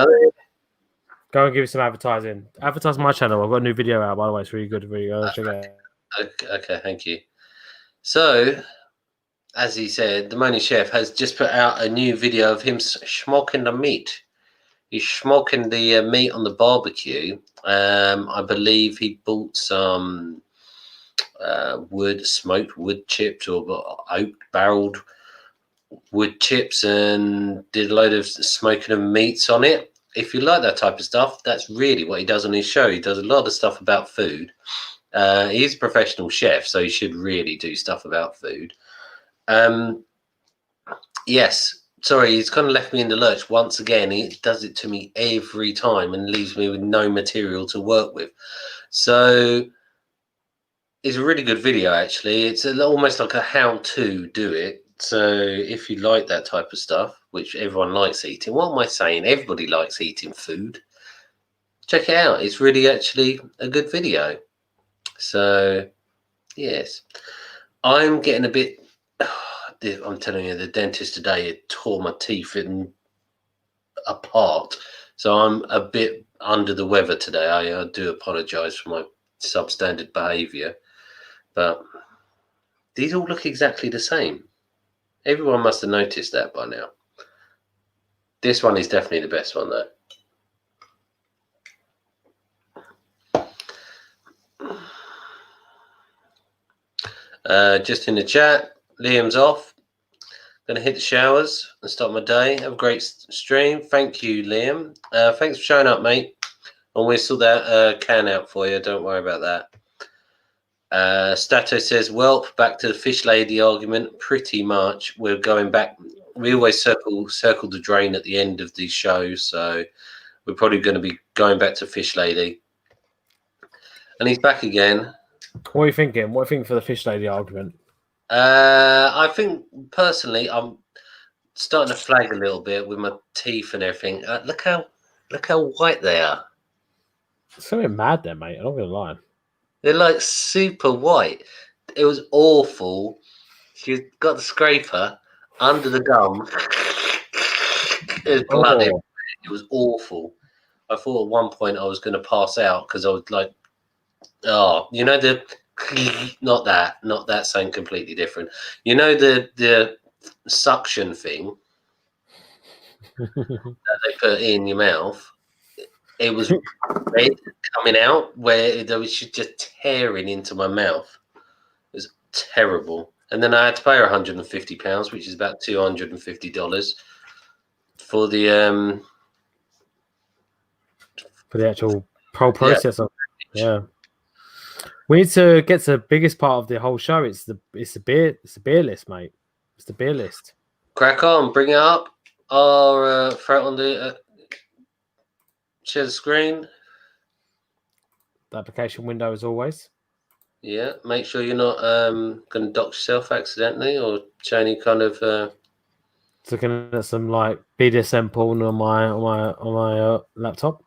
go and give me some advertising. Advertise my channel. I've got a new video out, by the way. It's really good. Really good. Check it out. Okay, thank you. So, as he said, the Money Chef has just put out a new video of him smoking the meat. He's smoking the meat on the barbecue. I believe he bought some smoked wood chips or oak barreled wood chips and did a load of smoking of meats on it. If you like that type of stuff, that's really what he does on his show. He does a lot of stuff about food. He's a professional chef, so he should really do stuff about food. Yes. Sorry, he's kind of left me in the lurch once again. He does it to me every time and leaves me with no material to work with. So it's a really good video, actually. It's almost like a how to do it. So if you like that type of stuff, which everyone likes eating, what am I saying? Everybody likes eating food. Check it out. It's really actually a good video. So, yes. I'm getting a bit... I'm telling you, the dentist today had tore my teeth apart. So I'm a bit under the weather today. I do apologise for my substandard behaviour. But these all look exactly the same. Everyone must have noticed that by now. This one is definitely the best one, though. Just in the chat, Liam's off. Gonna hit the showers and start my day. Have a great stream. Thank you, Liam. Thanks for showing up, mate. And we'll sort that can out for you. Don't worry about that. Stato says, well, back to the fish lady argument. Pretty much. We're going back. We always circle the drain at the end of these shows. So we're probably going to be going back to fish lady. And he's back again. What are you thinking? What are you thinking for the fish lady argument? I think personally, I'm starting to flag a little bit with my teeth and everything. Look how white they are. It's something mad there, mate. I'm not gonna lie. They're like super white. It was awful. She got the scraper under the gum. It was blood. Oh. It was awful. I thought at one point I was going to pass out because I was like, oh, you know the. Not that, something completely different. You know the suction thing that they put in your mouth? It was red coming out where it was just tearing into my mouth. It was terrible. And then I had to pay her £150, which is about $250 for the actual whole process of it. Yeah. We need to get to the biggest part of the whole show. It's the beer list, mate. It's the beer list. Crack on, bring it up. Or throw it on the share the screen. The application window as always. Yeah, make sure you're not going to dox yourself accidentally or show any kind of. Looking at some like BDSM porn on my laptop.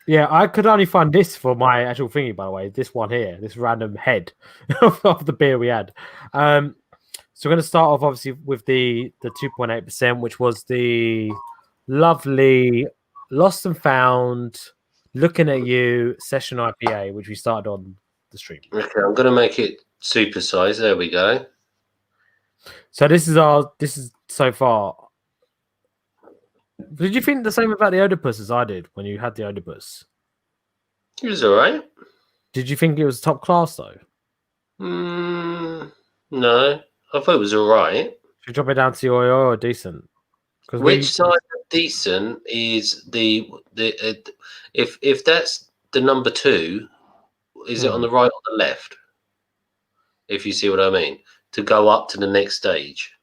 Yeah, I could only find this for my actual thingy, by the way. This one here, this random head of the beer we had. So we're going to start off, obviously, with the 2.8%, which was the lovely Lost and Found, Looking at You Session IPA, which we started on the stream. Okay, I'm going to make it super size. There we go. So this is so far Did you think the same about the Oedipus as I did when you had the Oedipus? It was all right. Did you think it was top class though? No, I thought it was all right. Should we drop it down to your or decent? Because Which side of decent is the if that's the number 2, is it on the right or the left? If you see what I mean, to go up to the next stage.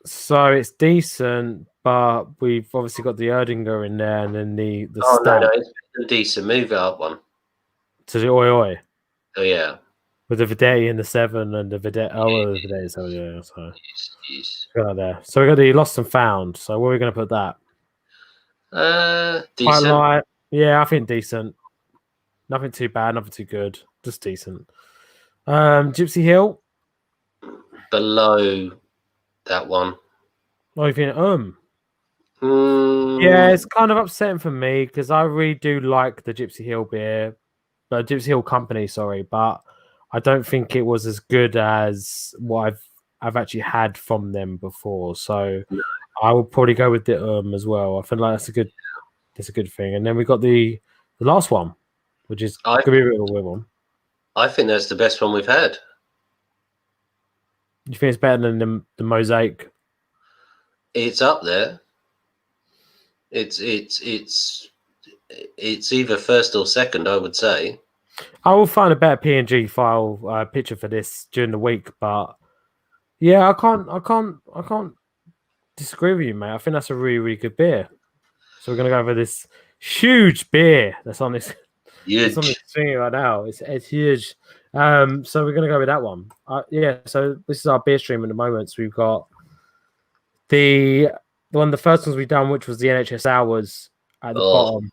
So it's decent, but we've obviously got the Erdinger in there, and then the Oh stat no, it's decent. Move it up one. to the Oi Oh yeah. with the Videtti in the 7 and the Videtti. Oh, the Videtti 7, yeah. So Yes. got there. So we got the Lost and Found. So where are we going to put that? Quite Decent. light. Yeah, I think decent. Nothing too bad, nothing too good. Just decent. Gypsy Hill. Below that one. What do you think? Mm, Yeah, it's kind of upsetting for me because I really do like the Gypsy Hill beer, Gypsy Hill Company, sorry, but I don't think it was as good as what I've actually had from them before. So I will probably go with the as well. I feel like that's a good thing. And then we got the last one, which is I- could be a bit of a weird one. I think that's the best one we've had. You think it's better than the Mosaic? It's up there. It's either first or second, I would say. I will find a better PNG file picture for this during the week, but yeah, I can't disagree with you, mate. I think that's a really, really good beer. So we're gonna go over this huge beer that's on this. It's on the screen right now. It's huge. So we're gonna go with that one. Yeah. So this is our beer stream at the moment. So we've got the first ones we've done, which was the NHS Hours at the bottom.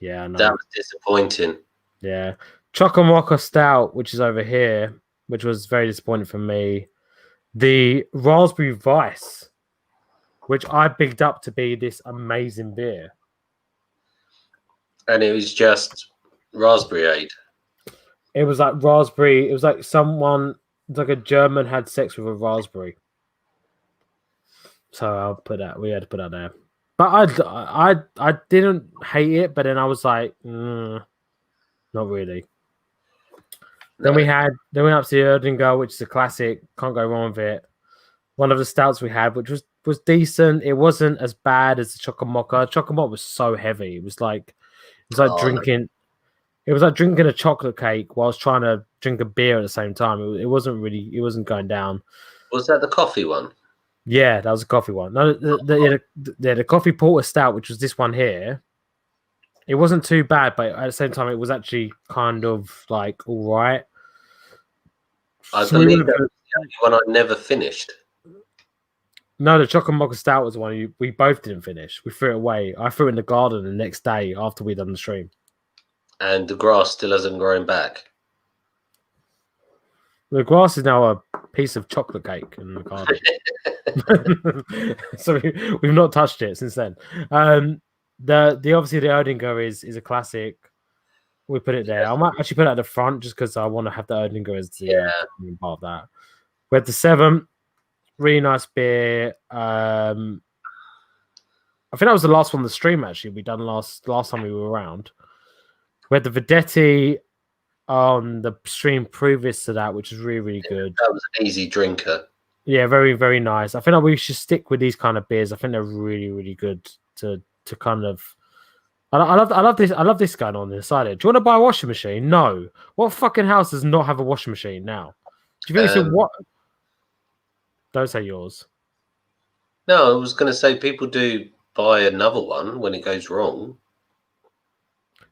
Yeah, no. That was disappointing. Yeah. Chocolate Stout, which is over here, which was very disappointing for me. The Raspberry Vice, which I bigged up to be this amazing beer. And it was just raspberry aid. It was like raspberry. It was like like a German had sex with a raspberry. So I'll put that. We had to put that there. But I didn't hate it, but then I was like, not really. No. Then we went up to the Erdinger, which is a classic. Can't go wrong with it. One of the stouts we had, which was decent. It wasn't as bad as the Chocomocha. Chocomocha was so heavy. It was like drinking. It was like drinking a chocolate cake whilst trying to drink a beer at the same time. It wasn't going down. Was that the coffee one? Yeah, that was a coffee one. No, the coffee porter stout, which was this one here. It wasn't too bad, but at the same time, it was actually kind of like all right. I believe that was the only one I never finished. No, the chocolate mocha stout was the one we both didn't finish. We threw it away. I threw it in the garden the next day after we'd done the stream. And the grass still hasn't grown back. The grass is now a piece of chocolate cake in the garden. So we've not touched it since then. The obviously the Erdinger is a classic. We put it there. I might actually put it at the front just because I want to have the Erdinger as the part of that. We had the 7, really nice beer. I think that was the last one on the stream actually. We done last time we were around. We had the Videtti on the stream previous to that, which is really, really good. That was an easy drinker. Yeah, very, very nice. I feel like we should stick with these kind of beers. I think they're really, really good to kind of. I love this. I love this going on inside it. Do you want to buy a washing machine? No. What fucking house does not have a washing machine now? Do you think it's what? Don't say yours. No, I was going to say people do buy another one when it goes wrong.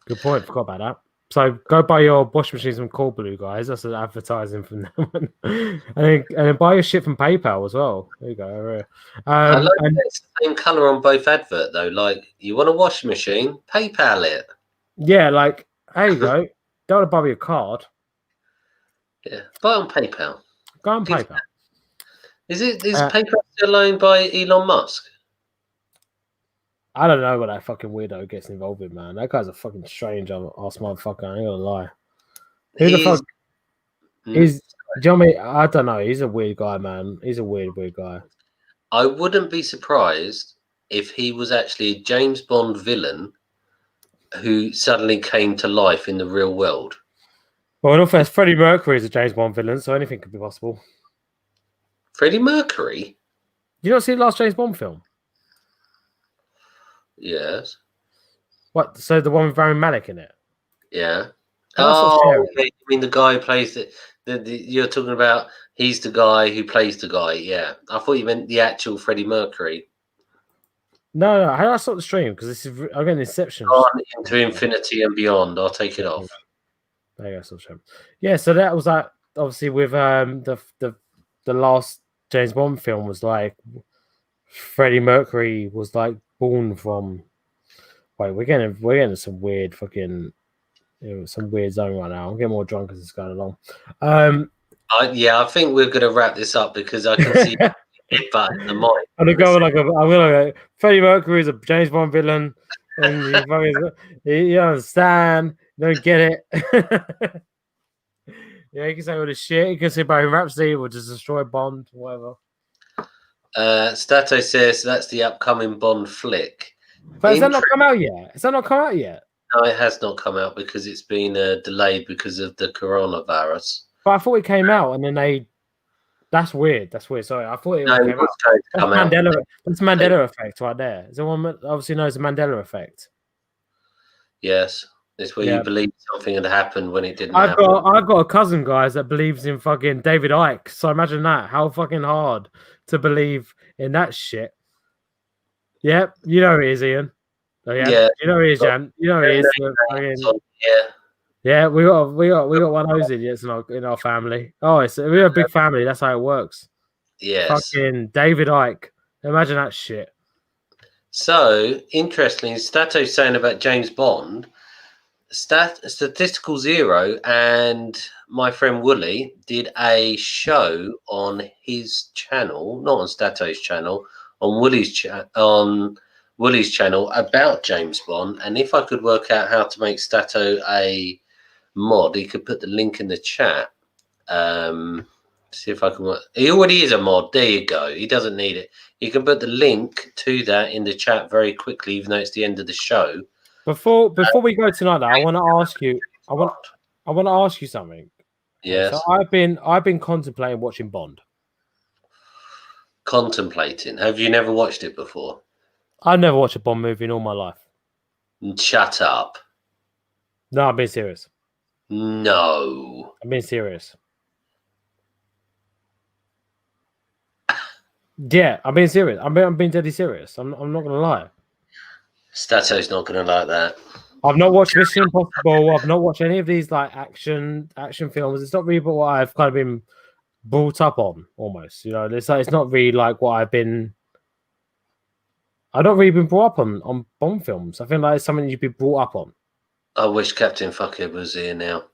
Good point. Forgot about that. So go buy your washing machines from Coolblue, guys. That's an advertising from them. and then buy your shit from PayPal as well. There you go. I like it's the same colour on both advert though. Like, you want a washing machine? PayPal it. Yeah, like there you go. Don't want to buy me a card. Yeah, buy on PayPal. Go on PayPal. Is PayPal still owned by Elon Musk? I don't know what that fucking weirdo gets involved with, man. That guy's a fucking strange ass motherfucker. I ain't gonna lie. Who the fuck is? Do you know what I mean? I don't know. He's a weird guy, man. He's a weird guy. I wouldn't be surprised if he was actually a James Bond villain who suddenly came to life in the real world. Well, in all fairness, Freddie Mercury is a James Bond villain, so anything could be possible. Freddie Mercury? You not see the last James Bond film? Yes. What? So the one with Rami Malek in it? Yeah. Oh, Oh, yeah, you mean the guy who plays you're talking about, he's the guy who plays the guy, yeah. I thought you meant the actual Freddie Mercury. No. How do I stop the stream? Because this is again Inception. On into infinity and beyond. I'll take it off. There you go, stop stream. Yeah, so that was like obviously with the last James Bond film was like Freddie Mercury was like born from. Wait, we're getting some weird fucking some weird zone right now. I'm getting more drunk as it's going along. I think we're going to wrap this up because I can see it button the mic. I'm gonna go. Freddie Mercury is a James Bond villain, and you don't understand. You don't get it. Yeah, you can say all this shit. You can say Bohemian Rhapsody will just destroy Bond, whatever. Stato says that's the upcoming Bond flick. But has that not come out yet? Has that not come out yet? No, it has not come out because it's been delayed because of the coronavirus. But I thought it came out and then they. That's weird. That's weird. Sorry, I thought it No, came it out. was going to come out. That's Mandela effect right there. Is there one that obviously knows the Mandela effect? Yes, it's where you believe something had happened when it didn't happen. I've got a cousin, guys, that believes in fucking David Icke. So imagine that. How fucking hard to believe in that shit. Yep, you know who it is, Ian. Oh, yeah, you know who it is, Jan. You know who it is. Yeah, we got one of those idiots in our family. Oh, we're a big family. That's how it works. Yes. Fucking David Icke. Imagine that shit. So interestingly, Stato's saying about James Bond. Statistical Zero and my friend Wooly did a show on his channel, not on Stato's channel, on Wooly's channel about James Bond. And if I could work out how to make Stato a mod, he could put the link in the chat. See if I can work. He already is a mod. There you go. He doesn't need it. You can put the link to that in the chat very quickly, even though it's the end of the show. Before we go tonight, though, I want to ask you. I want to ask you something. Yes. So I've been contemplating watching Bond. Contemplating. Have you never watched it before? I've never watched a Bond movie in all my life. Shut up. No, I'm being serious. No. I'm being serious. Yeah, I'm being serious. I'm being deadly serious. I'm not gonna lie. Stato's not gonna like that. I've not watched Mission Impossible. I've not watched any of these like action films. It's not really what I've kind of been brought up on. Almost, you know, it's not really like what I've not really been brought up on Bond films. I feel like it's something you'd be brought up on. I wish Captain Fuckhead was here now.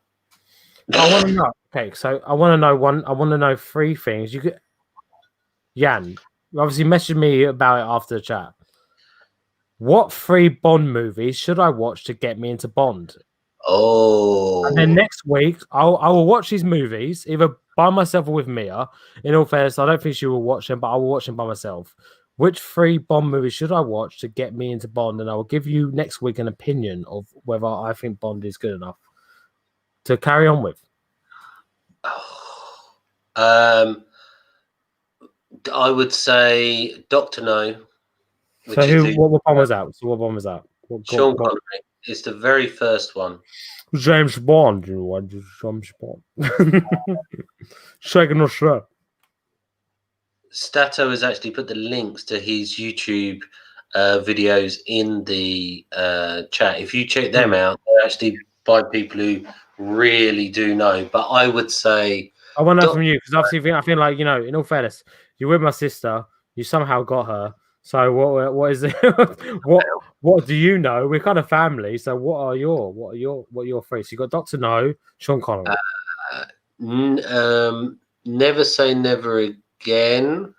I want to know. Okay, so I want to know one. I want to know three things. You could, Jan, obviously message me about it after the chat. What 3 Bond movies should I watch to get me into Bond? Oh. And then next week, I will watch these movies either by myself or with Mia. In all fairness, I don't think she will watch them, but I will watch them by myself. Which 3 Bond movies should I watch to get me into Bond? And I will give you next week an opinion of whether I think Bond is good enough to carry on with. I would say Dr. No. So what Bond was that? So what Bond was that? Sean Connery. It's the very first one. James Bond. James Bond. Second or third. Stato has actually put the links to his YouTube videos in the chat. If you check them out, they're actually by people who really do know. But I would say I want to know from you because obviously I feel like, you know, in all fairness, you're with my sister. You somehow got her. So what is it? what do you know? We're kind of family. So what are your three? So you got Dr. No, Sean Connery. Never Say Never Again.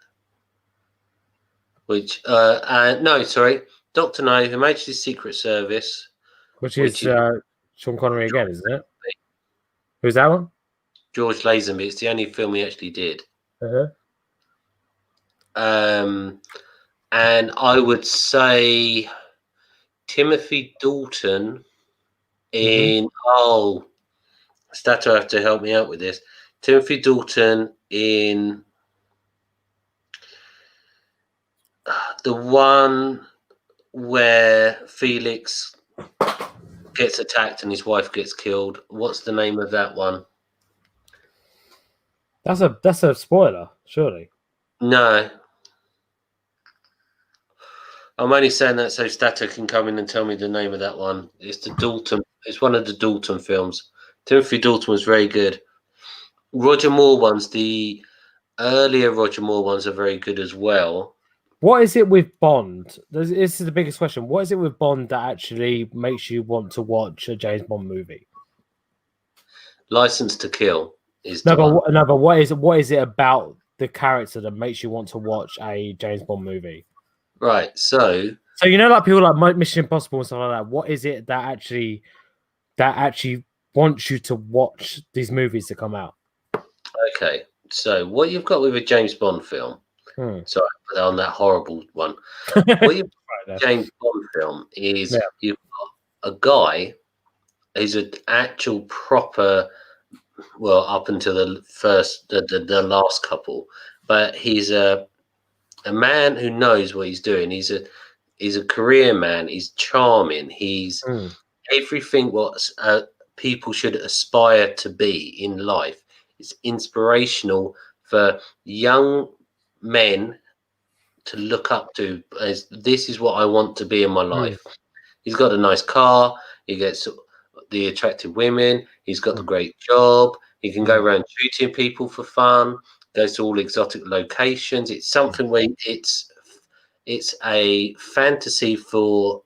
Which no, sorry, Dr. No, Her Majesty's Secret Service, which is Sean Connery again, isn't it? Who's that one? George Lazenby. It's the only film he actually did. and I would say Timothy Dalton in Stato have to help me out with this. Timothy Dalton in the one where Felix gets attacked and his wife gets killed. What's the name of that one? That's a spoiler, surely. No. I'm only saying that so Stato can come in and tell me the name of that one. It's the Dalton. It's one of the Dalton films. Timothy Dalton was very good. Roger Moore ones, the earlier Roger Moore ones are very good as well. What is it with Bond? This is the biggest question. What is it with Bond that actually makes you want to watch a James Bond movie? License to Kill is No, the one. but what is it about the character that makes you want to watch a James Bond movie? Right. So you know, like people like Mission Impossible and stuff like that. What is it that actually wants you to watch these movies to come out? okay. So what you've got with a James Bond film. Sorry, I put that on that horrible one. What you've got with a James Bond film is you've got a guy who's an actual proper, well, up until the last couple, but he's a man who knows what he's doing. He's a career man. He's charming. He's everything what people should aspire to be in life. It's inspirational for young men to look up to. As this is what I want to be in my life. He's got a nice car. He gets the attractive women. He's got the great job. He can go around shooting people for fun. Goes to all exotic locations. It's something where it's a fantasy for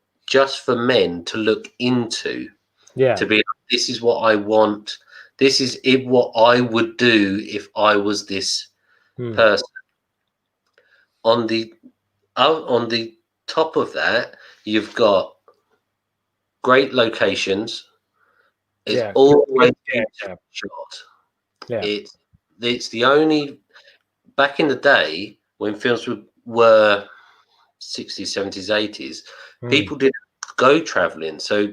men to look into. Yeah. To be like, this is what I want. This is what I would do if I was this person. On the top of that, you've got great locations. It's always shot. Yeah. It's the only back in the day when films were 60s, 70s, 80s, people didn't go traveling. So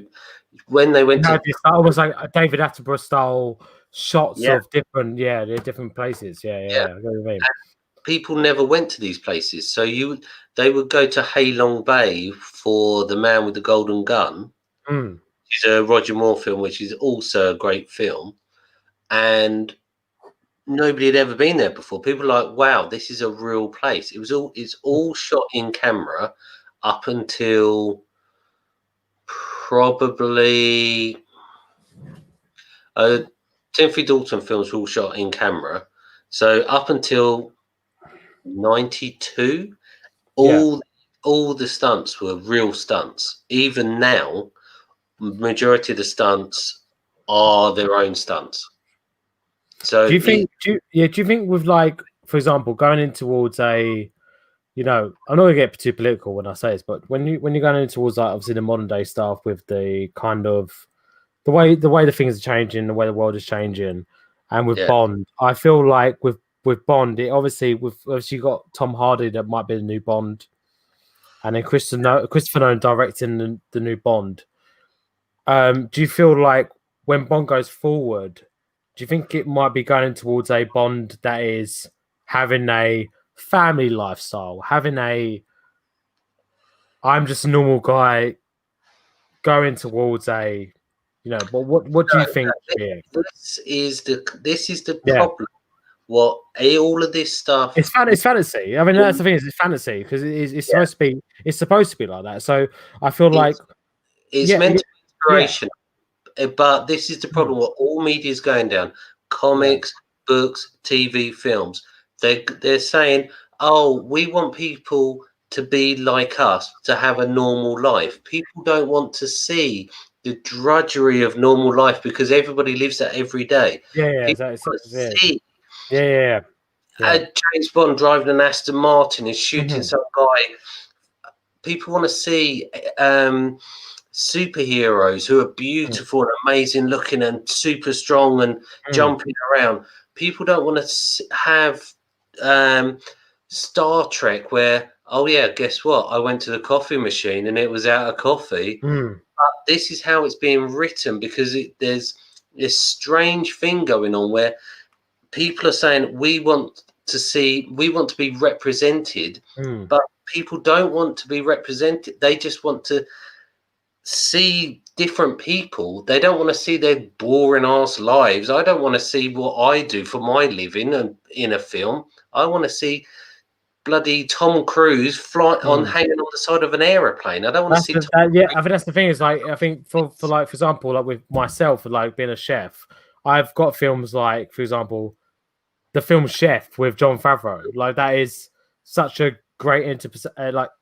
when they went to almost like a David Attenborough style shots of different places. Yeah. I know what you mean. People never went to these places. So they would go to Halong Bay for The Man with the Golden Gun. Which is a Roger Moore film, which is also a great film. And nobody had ever been there before. People were like, wow, this is a real place. It's all shot in camera up until probably Timothy Dalton films were all shot in camera. So up until 92, all the stunts were real stunts. Even now, majority of the stunts are their own stunts. So do you think with, like, for example, going in towards a, I'm not gonna get too political when I say this, but when you're going in towards, like, obviously the modern day stuff with the kind of the way the things are changing, the way the world is changing, and with Bond, I feel like with Bond, it obviously you got Tom Hardy that might be the new Bond, and then Christopher Nolan directing the new Bond. Do you feel like when Bond goes forward, do you think it might be going towards a Bond that is having a family lifestyle, I'm just a normal guy going towards a, but what do you think? This is the problem. What all of this stuff? It's fantasy. I mean, that's the thing. It's fantasy because it's supposed to be. It's supposed to be like that. So I feel like it's meant to be inspiration. But this is the problem. What all media is going down: comics, books, TV, films. They're saying, "Oh, we want people to be like us, to have a normal life." People don't want to see the drudgery of normal life because everybody lives that every day. James Bond driving an Aston Martin is shooting some guy. People want to see superheroes who are beautiful and amazing looking and super strong and jumping around. People don't want to have Star Trek where oh yeah, guess what? I went to the coffee machine and it was out of coffee. Mm. This is how it's being written because there's this strange thing going on where people are saying we want to be represented, Mm. but people don't want to be represented. They just want to see different people. They don't want to see their boring ass lives. I don't want to see what I do for my living and in a film. I want to see bloody Tom Cruise fly on hanging on the side of an aeroplane. I don't want to see yeah, I think that's the thing. Is like, I think for like, for example, like with myself, like being a chef, I've got films like, for example, the film Chef with Jon Favreau. Like that is such a great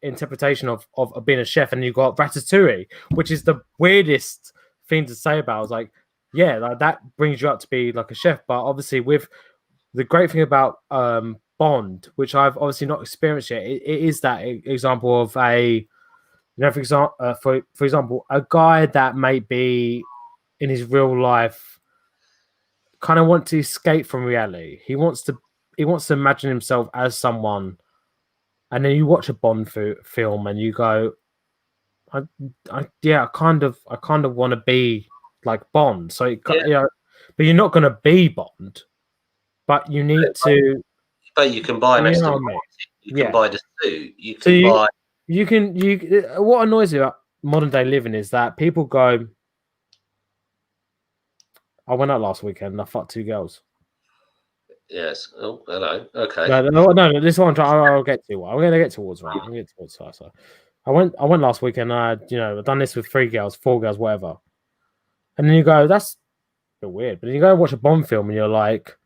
interpretation of being a chef. And you got Ratatouille, which is the weirdest thing to say about. I was like, yeah, like that brings you up to be like a chef. But obviously, with the great thing about Bond, which I've obviously not experienced yet, it is that example of a, for example, a guy that may be in his real life kind of want to escape from reality. He wants to imagine himself as someone, and then you watch a Bond film and you go, I kind of want to be like Bond. So but you're not going to be Bond, but you need to. But you can buy an Aston Martin. You can buy the suit. You can buy. What annoys me about modern day living is that people go, I went out last weekend and I fucked 2 girls. Yes. Oh, hello. Okay. No. This one I'll get to. I'm going to get towards right. I'm going to get towards that. So I went last weekend. I've done this with 3 girls, 4 girls, whatever. And then you go, that's a bit weird. But then you go and watch a Bond film and you're like,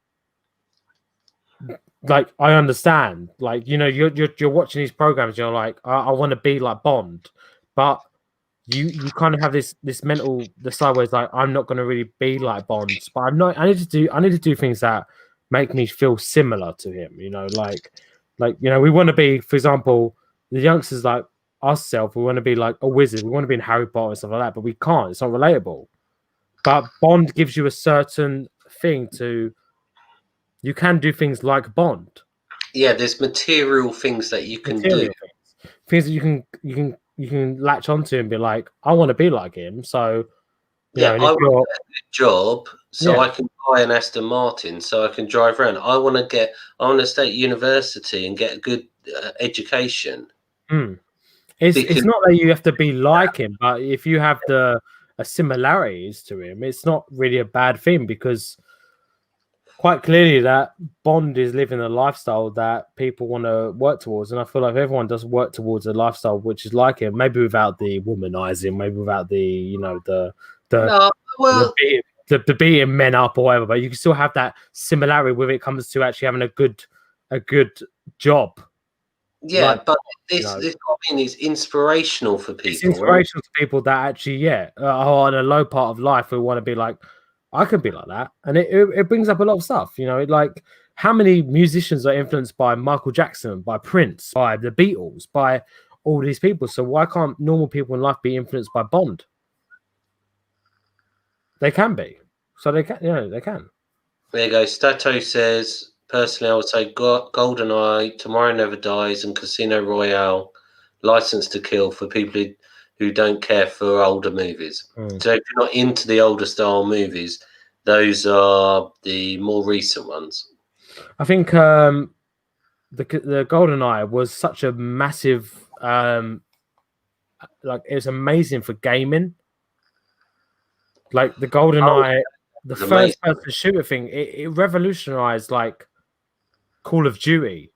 I understand. Like, you're watching these programs. You're like, I want to be like Bond, but you kind of have this mental side where it's like, I'm not going to really be like Bond, but I need to do things that make me feel similar to him. We want to be, for example, the youngsters like ourselves. We want to be like a wizard. We want to be in Harry Potter and stuff like that, but we can't. It's not relatable. But Bond gives you a certain thing to. You can do things like Bond. Yeah, there's material things that you can do. Things that you can latch onto and be like, I want to be like him. So I want to get a good job so I can buy an Aston Martin so I can drive around. I want to stay at university and get a good education. It's not that you have to be like him, but if you have similarities to him, it's not really a bad thing, because quite clearly that Bond is living a lifestyle that people want to work towards. And I feel like if everyone does work towards a lifestyle which is like him, maybe without the womanizing, maybe without the beating men up or whatever, but you can still have that similarity when it comes to actually having a good job. Yeah, but this is inspirational for people. It's inspirational to people that actually, are on a low part of life who want to be like, I can be like that. And it brings up a lot of stuff, like how many musicians are influenced by Michael Jackson, by Prince, by the Beatles, by all these people. So why can't normal people in life be influenced by Bond? They can be. So they can, they can. There you go. Stato says, personally, I would say GoldenEye, Tomorrow Never Dies, and Casino Royale, License to Kill for people who don't care for older movies. So if you're not into the older style movies, those are the more recent ones. I think the GoldenEye was such a massive, it was amazing for gaming. Like the GoldenEye, the first person shooter thing, it revolutionized like Call of Duty.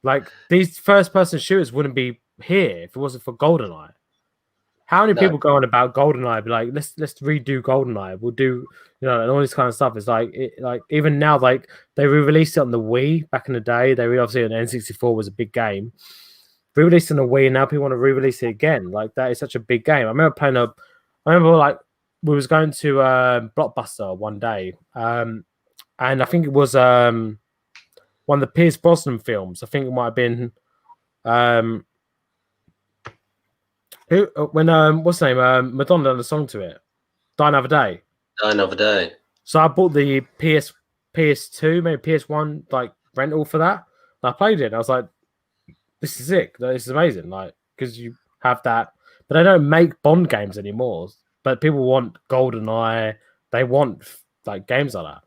Like these first person shooters wouldn't be here if it wasn't for GoldenEye. How many people go on about GoldenEye? Be like, let's redo GoldenEye. We'll do, and all this kind of stuff. It's like, even now, like they re-released it on the Wii back in the day. They obviously on N64 was a big game. Re-released on the Wii, and now people want to re-release it again. Like that is such a big game. I remember like we was going to Blockbuster one day, and I think it was one of the Pierce Brosnan films. I think it might have been what's the name? Madonna done a song to it. Die Another Day. Die Another Day. So I bought the PS2, maybe PS1 like rental for that. And I played it. And I was like, this is sick. This is amazing. Like, because you have that, but they don't make Bond games anymore. But people want GoldenEye. They want like games like that.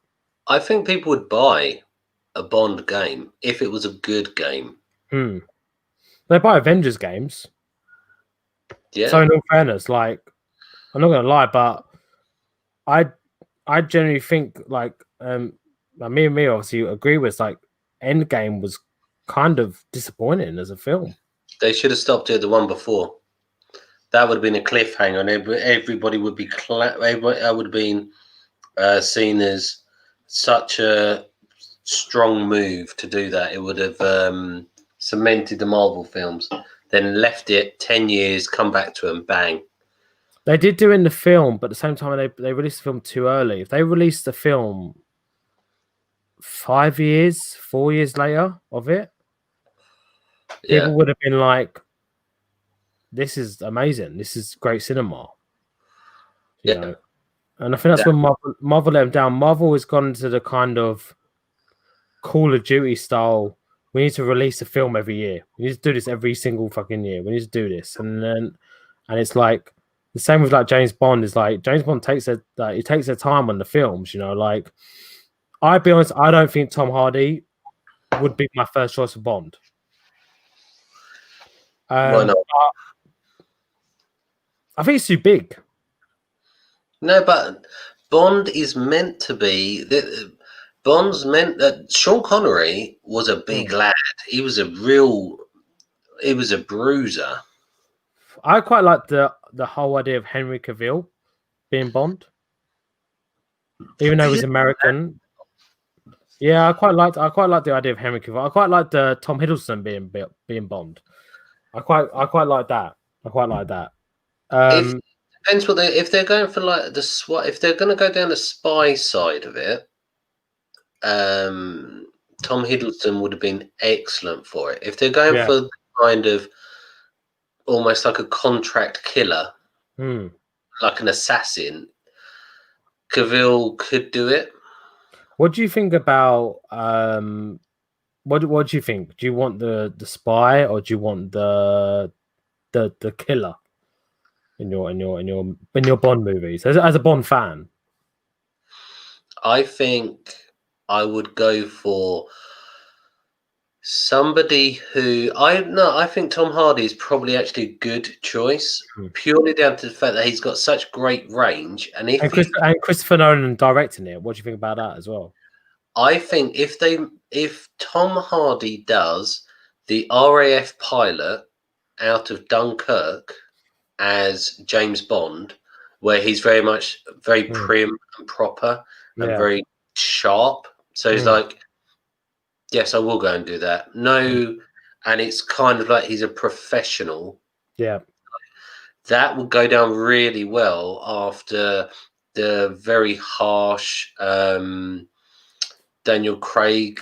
I think people would buy a Bond game if it was a good game. They buy Avengers games. Yeah. So in all fairness, like, I'm not gonna lie, but I generally think like me and me obviously agree with like Endgame was kind of disappointing as a film. They should have stopped it at the one before. That would have been a cliffhanger, and everybody would be I would have been seen as such a strong move to do that. It would have cemented the Marvel films. Then left it 10 years, come back to them, bang. They did do in the film, but at the same time they released the film too early. If they released the film 4 years later of it, people would have been like, "This is amazing. This is great cinema." You know? And I think that's when Marvel let them down. Marvel has gone to the kind of Call of Duty style. We need to release a film every year. We need to do this every single fucking year. We need to do this, and it's like the same with like James Bond. Is like James Bond takes their time on the films. You know, like I'll be honest, I don't think Tom Hardy would be my first choice for Bond. Why not? I think it's too big. No, but Bond is meant to be. Bond's meant that Sean Connery was a big lad. He was a bruiser. I quite like the whole idea of Henry Cavill being Bond, even though he's American. Yeah, I quite like the idea of Henry Cavill. I quite like the Tom Hiddleston being Bond. I quite like that. Depends what if they're going for like the SWAT. If they're going to go down the spy side of it, Tom Hiddleston would have been excellent for it. If they're going for kind of almost like a contract killer, like an assassin, Cavill could do it. What do you think about what do you think? Do you want the spy or do you want the killer in your Bond movies as a Bond fan? I think I would go for somebody who I think Tom Hardy is probably actually a good choice, purely down to the fact that he's got such great range. And Christopher Nolan directing it, what do you think about that as well? I think if Tom Hardy does the RAF pilot out of Dunkirk as James Bond, where he's very prim and proper and very sharp, so he's like, yes, I will go and do that. No, and it's kind of like he's a professional. Yeah, that would go down really well after the very harsh Daniel Craig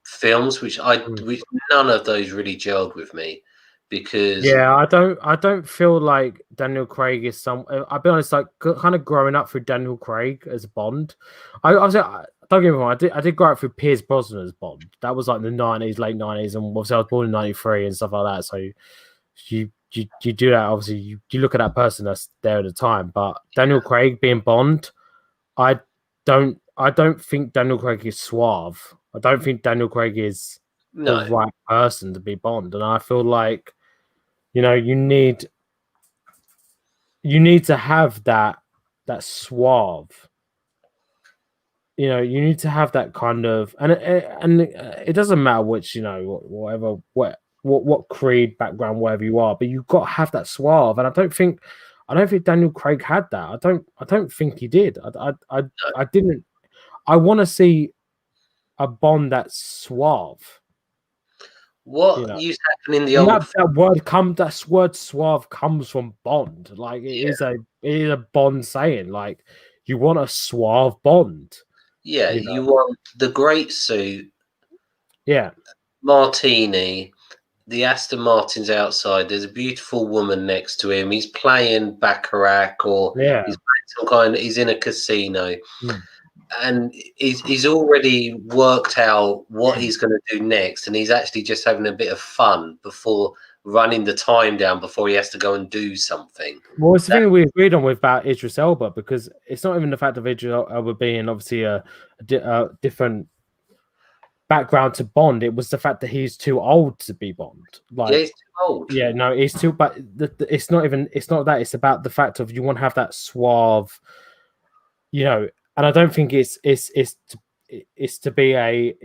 films, which none of those really gelled with me, because I don't feel like Daniel Craig is I'll be honest, like kind of growing up through Daniel Craig as Bond. Don't get me wrong, I did grow up through Pierce Brosnan as Bond. That was like the 90s, late 90s, and obviously I was born in 93 and stuff like that. So you do that, obviously you look at that person that's there at the time. But Daniel Craig being Bond, I don't think Daniel Craig is suave. I don't think Daniel Craig is the right person to be Bond. And I feel like, you know, you need to have that suave. You know, you need to have that kind of, and it doesn't matter which, you know, whatever, what creed, background, wherever you are, but you've got to have that suave. And I don't think Daniel Craig had that. I don't think he did. I didn't. I want to see a Bond that's suave. What used to happen in the old that word suave comes from Bond. Like it is a Bond saying. Like you want a suave Bond. Yeah, you want the great suit. Yeah. Martini. The Aston Martin's outside. There's a beautiful woman next to him. He's playing baccarat, or he's playing he's in a casino. and he's already worked out what he's going to do next, and he's actually just having a bit of fun before running the time down before he has to go and do something. Well, it's the thing we agreed on with about Idris Elba, because it's not even the fact of Idris Elba being obviously a different background to Bond. It was the fact that he's too old to be Bond. Like, Yeah, he's too old. yeah, no, he's too. But it's not that. It's about the fact of you want to have that suave, you know. And I don't think it's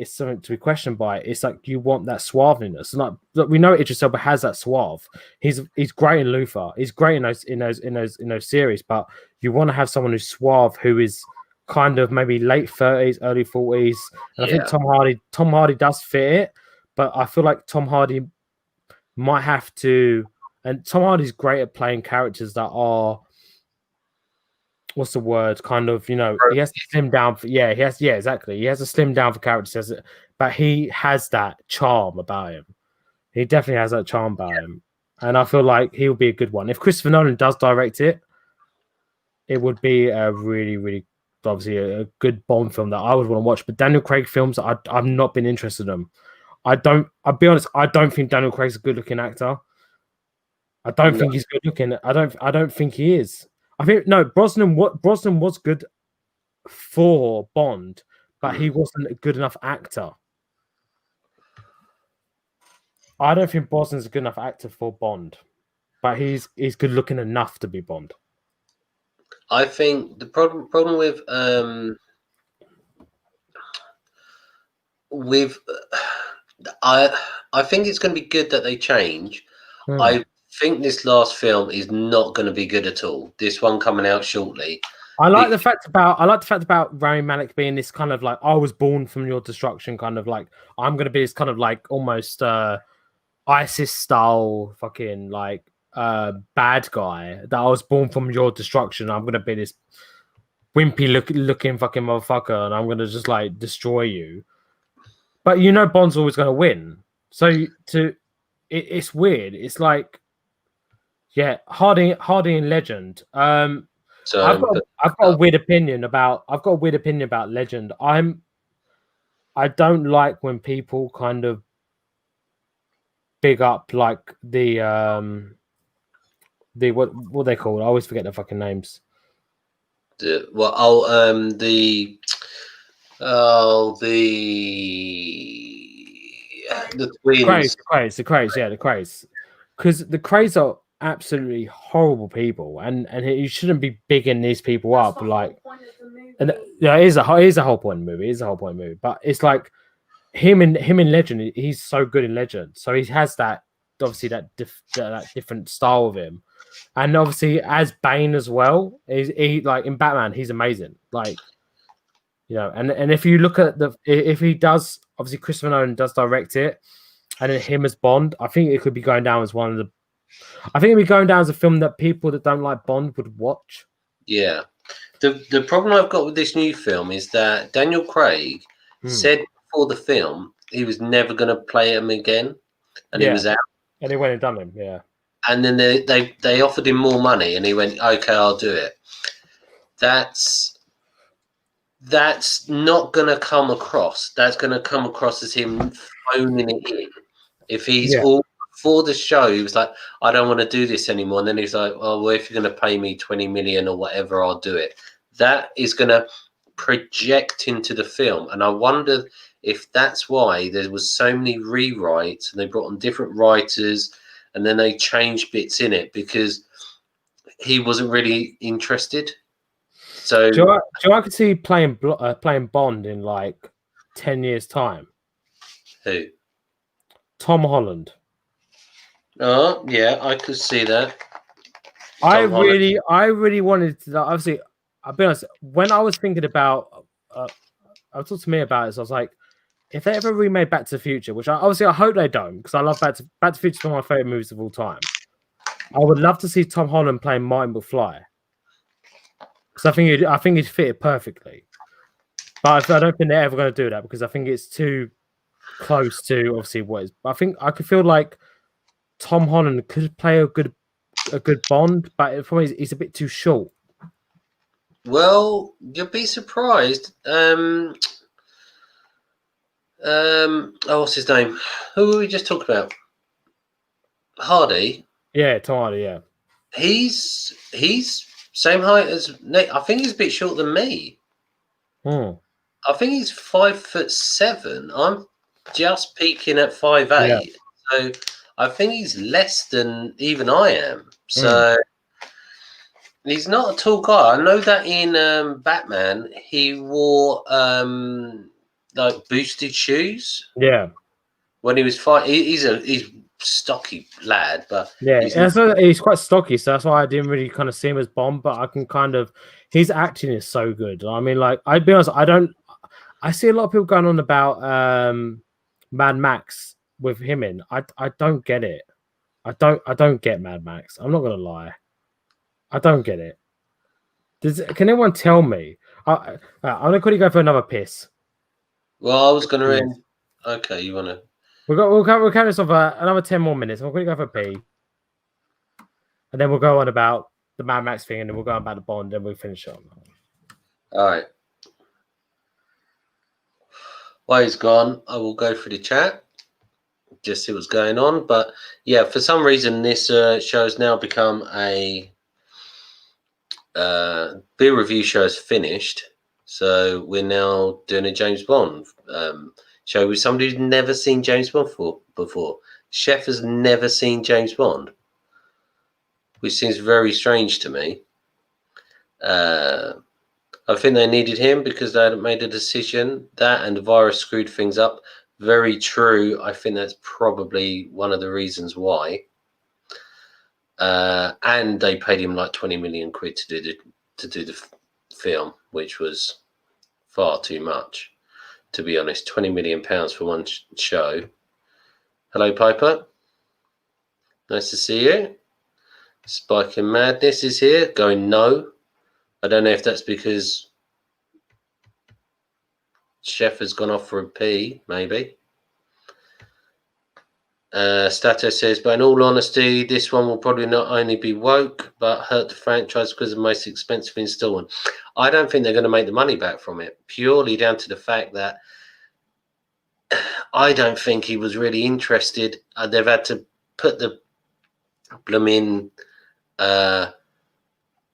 something to be questioned by. It's like you want that suaveness. Like, look, we know Idris Elba has that suave. He's great in Luther. He's great in those series. But you want to have someone who's suave, who is kind of maybe late 30s, early 40s. And I think Tom Hardy does fit it. But I feel like Tom Hardy might have to. And Tom Hardy's great at playing characters that are, what's the word? Kind of, you know, he has to slim down for, exactly. He has to slim down for characters, but he has that charm about him. He definitely has that charm about him. And I feel like he'll be a good one. If Christopher Nolan does direct it, it would be a really, really, obviously a good Bond film that I would want to watch. But Daniel Craig films, I've not been interested in them. I'll be honest, I don't think Daniel Craig's a good looking actor. I don't think he's good looking. I don't think he is. I think Brosnan was good for Bond, but he wasn't a good enough actor. I don't think Brosnan's a good enough actor for Bond, but he's good looking enough to be Bond. I think the problem with I think it's going to be good that they change. I think this last film is not going to be good at all. This one coming out shortly. I like the fact about Rami Malek being this kind of like, I was born from your destruction, kind of like, I'm going to be this kind of like almost ISIS style fucking like bad guy that I was born from your destruction. I'm going to be this wimpy looking fucking motherfucker, and I'm going to just like destroy you. But you know Bond's always going to win. So it's weird. It's like, yeah, Hardy in Legend. I've got a weird opinion about Legend. I don't like when people kind of big up like the what they called. I always forget their fucking names. The twins. The Krays. Because the Krays are absolutely horrible people, and you shouldn't be bigging these people up. Like, and yeah, it is a whole point in the movie. It is a whole point in the movie. But it's like him in Legend. He's so good in Legend, so he has that obviously that different style of him, and obviously as Bane as well. He like in Batman, he's amazing. Like, you know, and if you look at if he does, obviously Christopher Nolan does direct it, and then him as Bond, I think it could be going down as one of the. I think it'd be going down as a film that people that don't like Bond would watch. Yeah. The problem I've got with this new film is that Daniel Craig said before the film he was never going to play him again, and he was out. And he went and done him, yeah. And then they offered him more money, and he went, "Okay, I'll do it." That's not going to come across. That's going to come across as him phoning it in. If he's all for the show, he was like, I don't want to do this anymore. And then he's like, oh, well, if you're going to pay me 20 million or whatever, I'll do it. That is going to project into the film. And I wonder if that's why there was so many rewrites, and they brought on different writers, and then they changed bits in it because he wasn't really interested. So I could see playing Bond in like 10 years time. Who? Tom Holland. Oh yeah, I could see that. I really wanted to. Obviously, I'll be honest. When I was thinking about, I was talking to me about it. So I was like, if they ever remade Back to the Future, which I hope they don't, because I love Back to the Future. Is one of my favorite movies of all time. I would love to see Tom Holland playing Martin McFly, because I think he'd fit it perfectly. But I don't think they're ever going to do that, because I think it's too close to obviously what is. I think I could feel like Tom Holland could play a good Bond, but the problem is he's a bit too short. Well, you'll be surprised. What's his name? Who were we just talking about? Hardy. Yeah, Tom Hardy. Yeah. He's same height as Nick. I think he's a bit shorter than me. Hmm. I think he's 5'7". I'm just peaking at 5'8". Yeah. So I think he's less than even I am. So he's not a tall guy. I know that in Batman he wore like boosted shoes Yeah. when he was fighting. He's stocky lad, but Yeah, he's he's quite stocky, so that's why I didn't really kind of see him as Bond. But I can kind of, his acting is so good. I mean, like, I'd be honest, I see a lot of people going on about Mad Max with him in. I don't get it. I don't get Mad Max. I'm not gonna lie, I don't get it. Can anyone tell me? I'm gonna quickly go for another piss. well. I was going to end. Okay, you want to? We'll carry this off another 10 more minutes. We'll quickly go for a pee. And then we'll go on about the Mad Max thing, and then we'll go on about the Bond, and we'll finish on. All right. While he's gone, I will go through the chat, just see what's going on. But yeah, for some reason, this show has now become a beer review show is finished. So we're now doing a James Bond show with somebody who's never seen James Bond before. Chef has never seen James Bond, which seems very strange to me. I think they needed him because they hadn't made a decision. That and the virus screwed things up. Very true. I think that's probably one of the reasons why. And they paid him like 20 million quid to do the film, which was far too much, to be honest. 20 million pounds for one show. Hello, Piper. Nice to see you. Spike and Madness is here, going no. I don't know if that's because Chef has gone off for a pee, maybe. Stato says, but in all honesty, this one will probably not only be woke, but hurt the franchise because of the most expensive installment. I don't think they're going to make the money back from it, purely down to the fact that I don't think he was really interested. They've had to put the blooming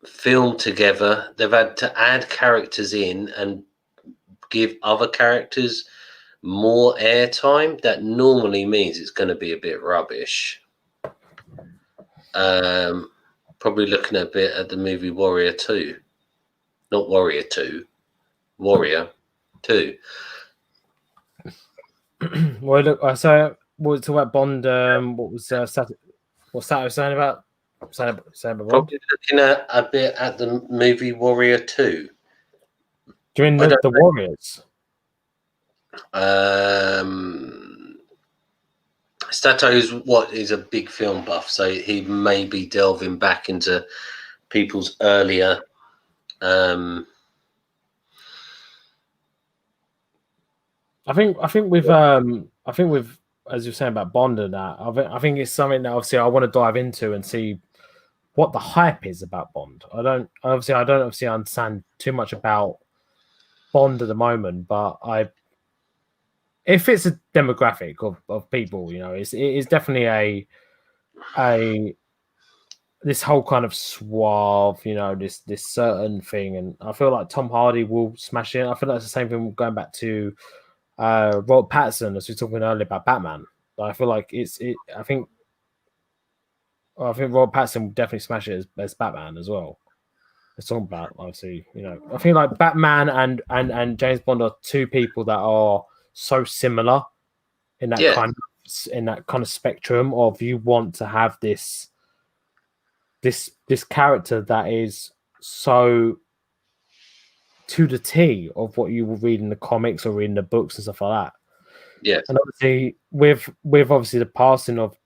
film together. They've had to add characters in and give other characters more airtime. That normally means it's going to be a bit rubbish. Probably looking a bit at the movie Warrior 2. Not Warrior 2. Warrior 2. Well, look, so we'll talk about Bond. What was what's that saying about? Saying about Bond? Probably looking at a bit at the movie Warrior 2. Do you mean the Warriors? Stato is a big film buff, so he may be delving back into people's earlier. I think with as you're saying about Bond and that, I think it's something that obviously I want to dive into and see what the hype is about Bond. I don't understand too much about Bond at the moment, but it fits a demographic of people. You know, it is definitely a this whole kind of suave, you know, this certain thing, and I feel like Tom Hardy will smash it. I feel like it's the same thing going back to Robert Pattinson, as we were talking earlier about Batman. I feel like I think Robert Pattinson will definitely smash it as Batman as well. Let's talk about, obviously, you know, I think like Batman and James Bond are two people that are so similar in that kind of spectrum of, you want to have this character that is so to the T of what you will read in the comics or in the books and stuff like that. Yeah. And obviously with obviously the passing of,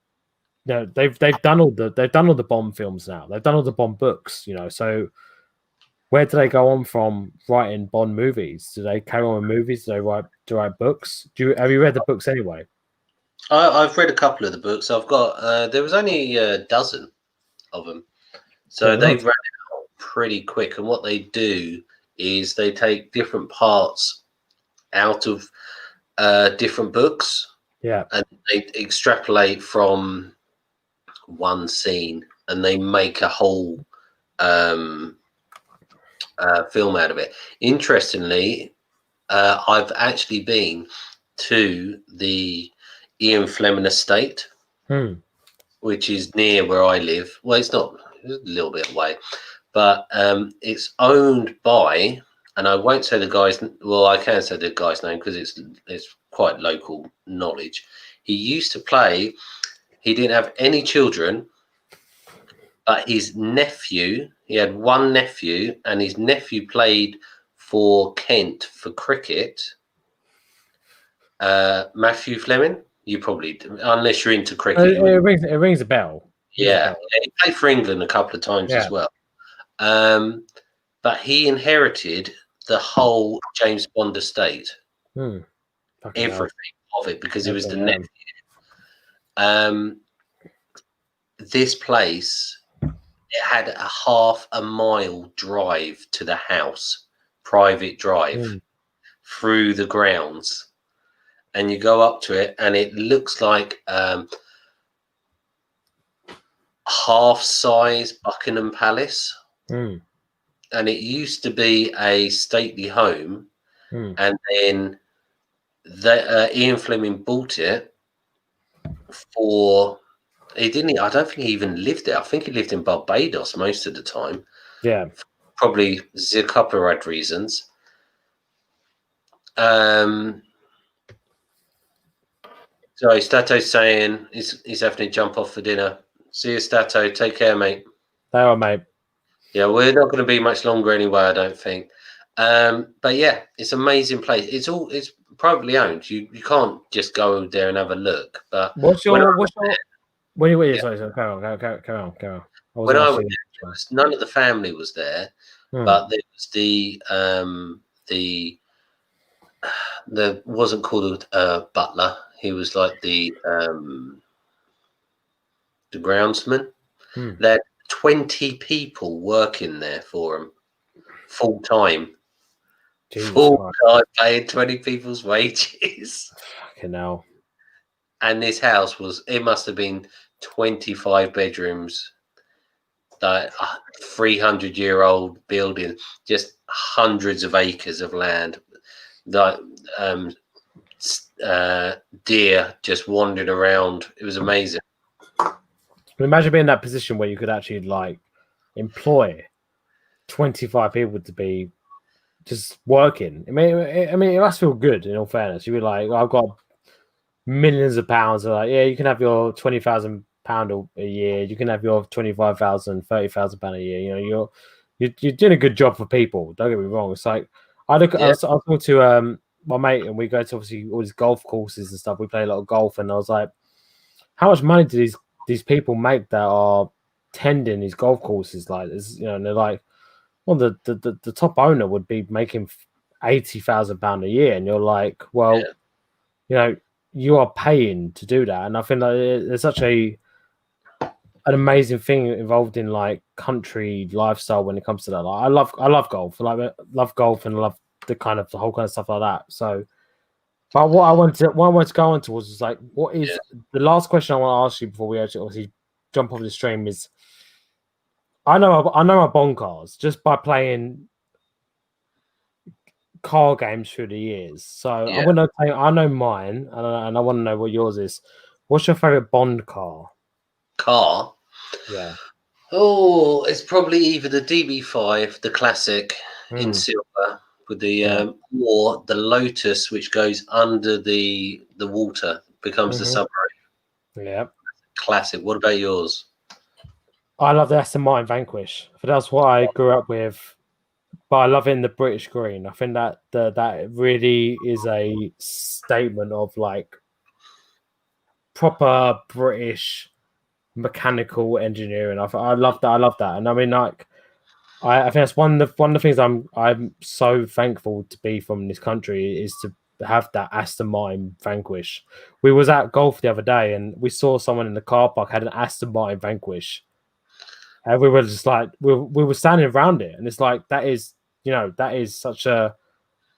you know, they've done all the Bond films now. They've done all the Bond books, you know. So where do they go on from writing Bond movies? Do they carry on with movies? Do they write books? Have you read the books anyway? I've read a couple of the books. I've got there was only a dozen of them, so they've read it out pretty quick. And what they do is they take different parts out of different books, Yeah. and they extrapolate from one scene, and they make a whole film out of it. Interestingly, I've actually been to the Ian Fleming estate, which is near where I live. Well, it's not, it's a little bit away, but it's owned by, and I won't say the guy's, well, I can say the guy's name because it's quite local knowledge. He used to play, he didn't have any children, but his nephew, he had one nephew, and his nephew played for Kent for cricket. Matthew Fleming, you probably, unless you're into cricket. It rings a bell. Yeah, he played for England a couple of times as well. But he inherited the whole James Bond estate, everything of it, because it was the nephew. This place, it had a half a mile drive to the house, private drive through the grounds, and you go up to it, and it looks like half-size Buckingham Palace. And it used to be a stately home, and then Ian Fleming bought it for. He didn't. I don't think he even lived there. I think he lived in Barbados most of the time. Yeah, probably a couple of odd reasons. Sorry, Stato's saying he's having to jump off for dinner. See you, Stato. Take care, mate. Bye, mate. Yeah, we're not going to be much longer anyway, I don't think. But yeah, it's an amazing place. It's privately owned. You can't just go there and have a look. But Sorry, carry on. When I was there, none of the family was there, but there was the wasn't called butler. He was like the groundsman. They had 20 people working there for him full time. Full time, paying 20 people's wages. Fucking hell. And this house must have been 25 bedrooms, like a 300-year-old building, just hundreds of acres of land, like deer just wandering around. It was amazing. Imagine being in that position where you could actually like employ 25 people to be just working. I mean, it must feel good. In all fairness, you'd be like, I've got millions of pounds. Like, yeah, you can have your £20,000 a year. You can have your 25,000, 30,000 pound a year. You know, you're doing a good job for people. Don't get me wrong. It's like I was talking to my mate, and we go to obviously all these golf courses and stuff. We play a lot of golf, and I was like, how much money do these people make that are tending these golf courses? Like, you know, and they're like, well, the top owner would be making £80,000 a year, and you're like, well, you know, you are paying to do that, and I think that there's such an amazing thing involved in like country lifestyle when it comes to that. Like, I love golf, I love golf, and I love the whole kind of stuff like that. So, but what I wanted to go on to was like, what is the last question I want to ask you before we actually obviously jump off the stream is, I know my Bond cars just by playing car games through the years. So I know mine, and I want to know what yours is. What's your favorite Bond car? Yeah. Oh, it's probably either the DB5, the classic in silver, with the or the Lotus, which goes under the water, becomes the submarine. Yeah. Classic. What about yours? I love the Aston Martin Vanquish. But that's what I grew up with. But I love it in the British green. I think that that really is a statement of like proper British mechanical engineering. I love that. And I mean, like, I think that's one of the things I'm so thankful to be from this country is to have that Aston Martin Vanquish. We was at golf the other day and we saw someone in the car park had an Aston Martin Vanquish. and we were just like we were standing around it, and it's like that is such an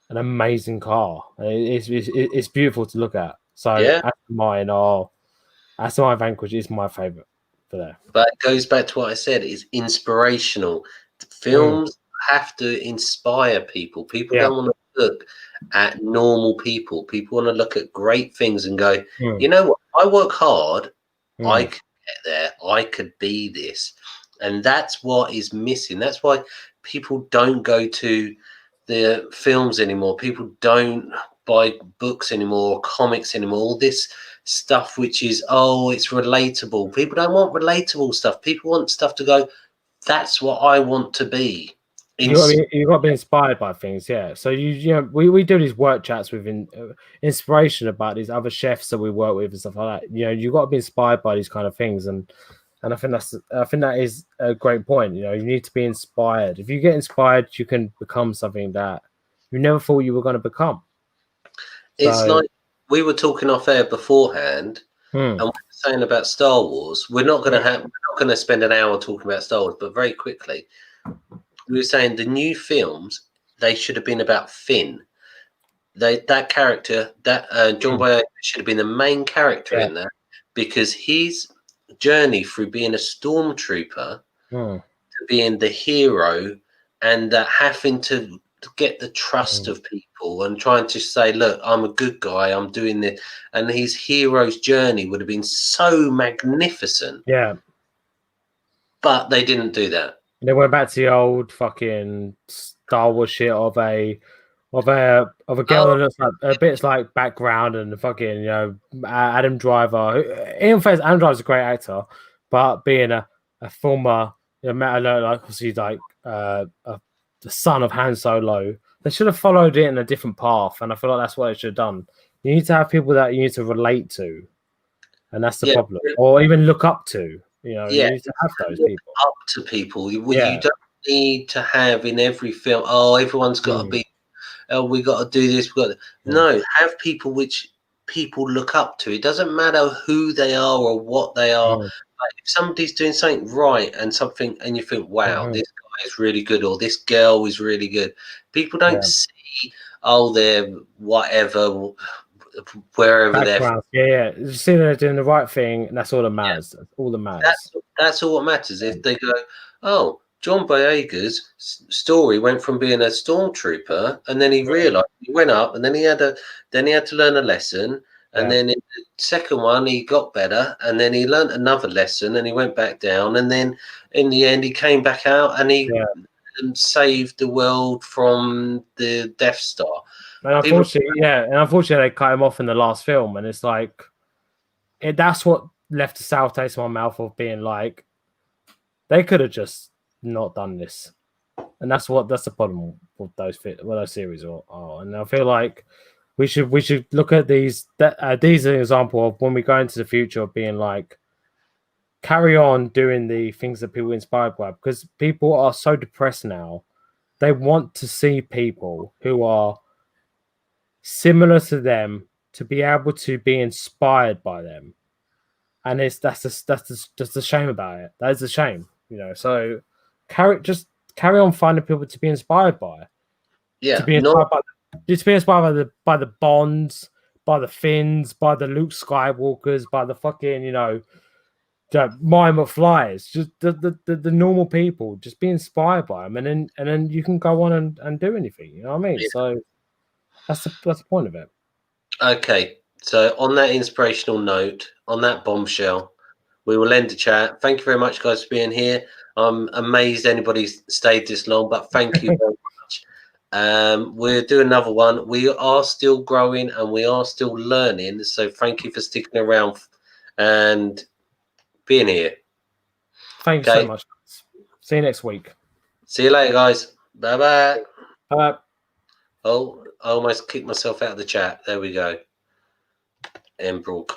amazing car. It's beautiful to look at. So Yeah. Aston Martin Vanquish is my favorite for there. But it goes back to what I said, it's inspirational. Films have to inspire people. People don't want to look at normal people. People want to look at great things and go, you know what? I work hard. I could get there. I could be this. And that's what is missing. That's why people don't go to the films anymore. People don't buy books anymore, or comics anymore. All this stuff which is, it's relatable. People don't want relatable stuff. People want stuff to go, that's what I want to be. You got to be inspired by things, yeah. So we do these work chats with inspiration about these other chefs that we work with and stuff like that. You got to be inspired by these kind of things, and I think that is a great point. You need to be inspired. If you get inspired, you can become something that you never thought you were going to become. It's like we were talking off air beforehand, and we were saying about Star Wars. We're not going to spend an hour talking about Star Wars, but very quickly. We were saying the new films, they should have been about Finn. That character, John Boyega should have been the main character in that, because his journey through being a stormtrooper to being the hero and having to get the trust of people and trying to say, look, I'm a good guy, I'm doing this. And his hero's journey would have been so magnificent. Yeah. But they didn't do that. They went back to the old fucking Star Wars shit of a girl that looks like a bit like background and fucking Adam Driver. In fact, Adam Driver's a great actor, but being a former like obviously like the son of Han Solo, they should have followed it in a different path, and I feel like that's what they should have done. You need to have people that you need to relate to, and that's the problem, or even look up to. You need to have those people. Up to people. You don't need to have in every film, everyone's got to be, we got to do this. No, have people which people look up to. It doesn't matter who they are or what they are. Like if somebody's doing something right and you think, wow, this guy is really good, or this girl is really good. People don't see, they're whatever, wherever background. they're just see they're doing the right thing, and that's all that matters. That's all that matters. That's all what matters. If they go, John Boyega's story went from being a stormtrooper, and then he realized he went up, and then he had to learn a lesson, and then in the second one he got better, and then he learned another lesson, and he went back down, and then in the end he came back out, and he saved the world from the Death Star. And unfortunately, they cut him off in the last film, and it's like, that's what left a sour taste in my mouth of being like, they could have just not done this, and that's the problem with those series are. And I feel like we should look at these. These are an example of when we go into the future of being like, carry on doing the things that people are inspired by, because people are so depressed now. They want to see people who are similar to them to be able to be inspired by them, and that's just a shame about it. That is a shame, So carry on finding people to be inspired by. Yeah, to be inspired by the Bonds, by the Finns, by the Luke Skywalkers, by the fucking the Marty McFly's, just the normal people. Just be inspired by them, and then you can go on and do anything. You know what I mean? Yeah. So that's the point of it. Okay, so on that inspirational note, on that bombshell, we will end the chat. Thank you very much, guys, for being here. I'm amazed anybody stayed this long, but thank you very much. We'll do another one. We are still growing and we are still learning. So thank you for sticking around and being here. Thank you so much. See you next week. See you later, guys. Bye-bye. Bye. Oh, I almost kicked myself out of the chat. There we go. End broadcast.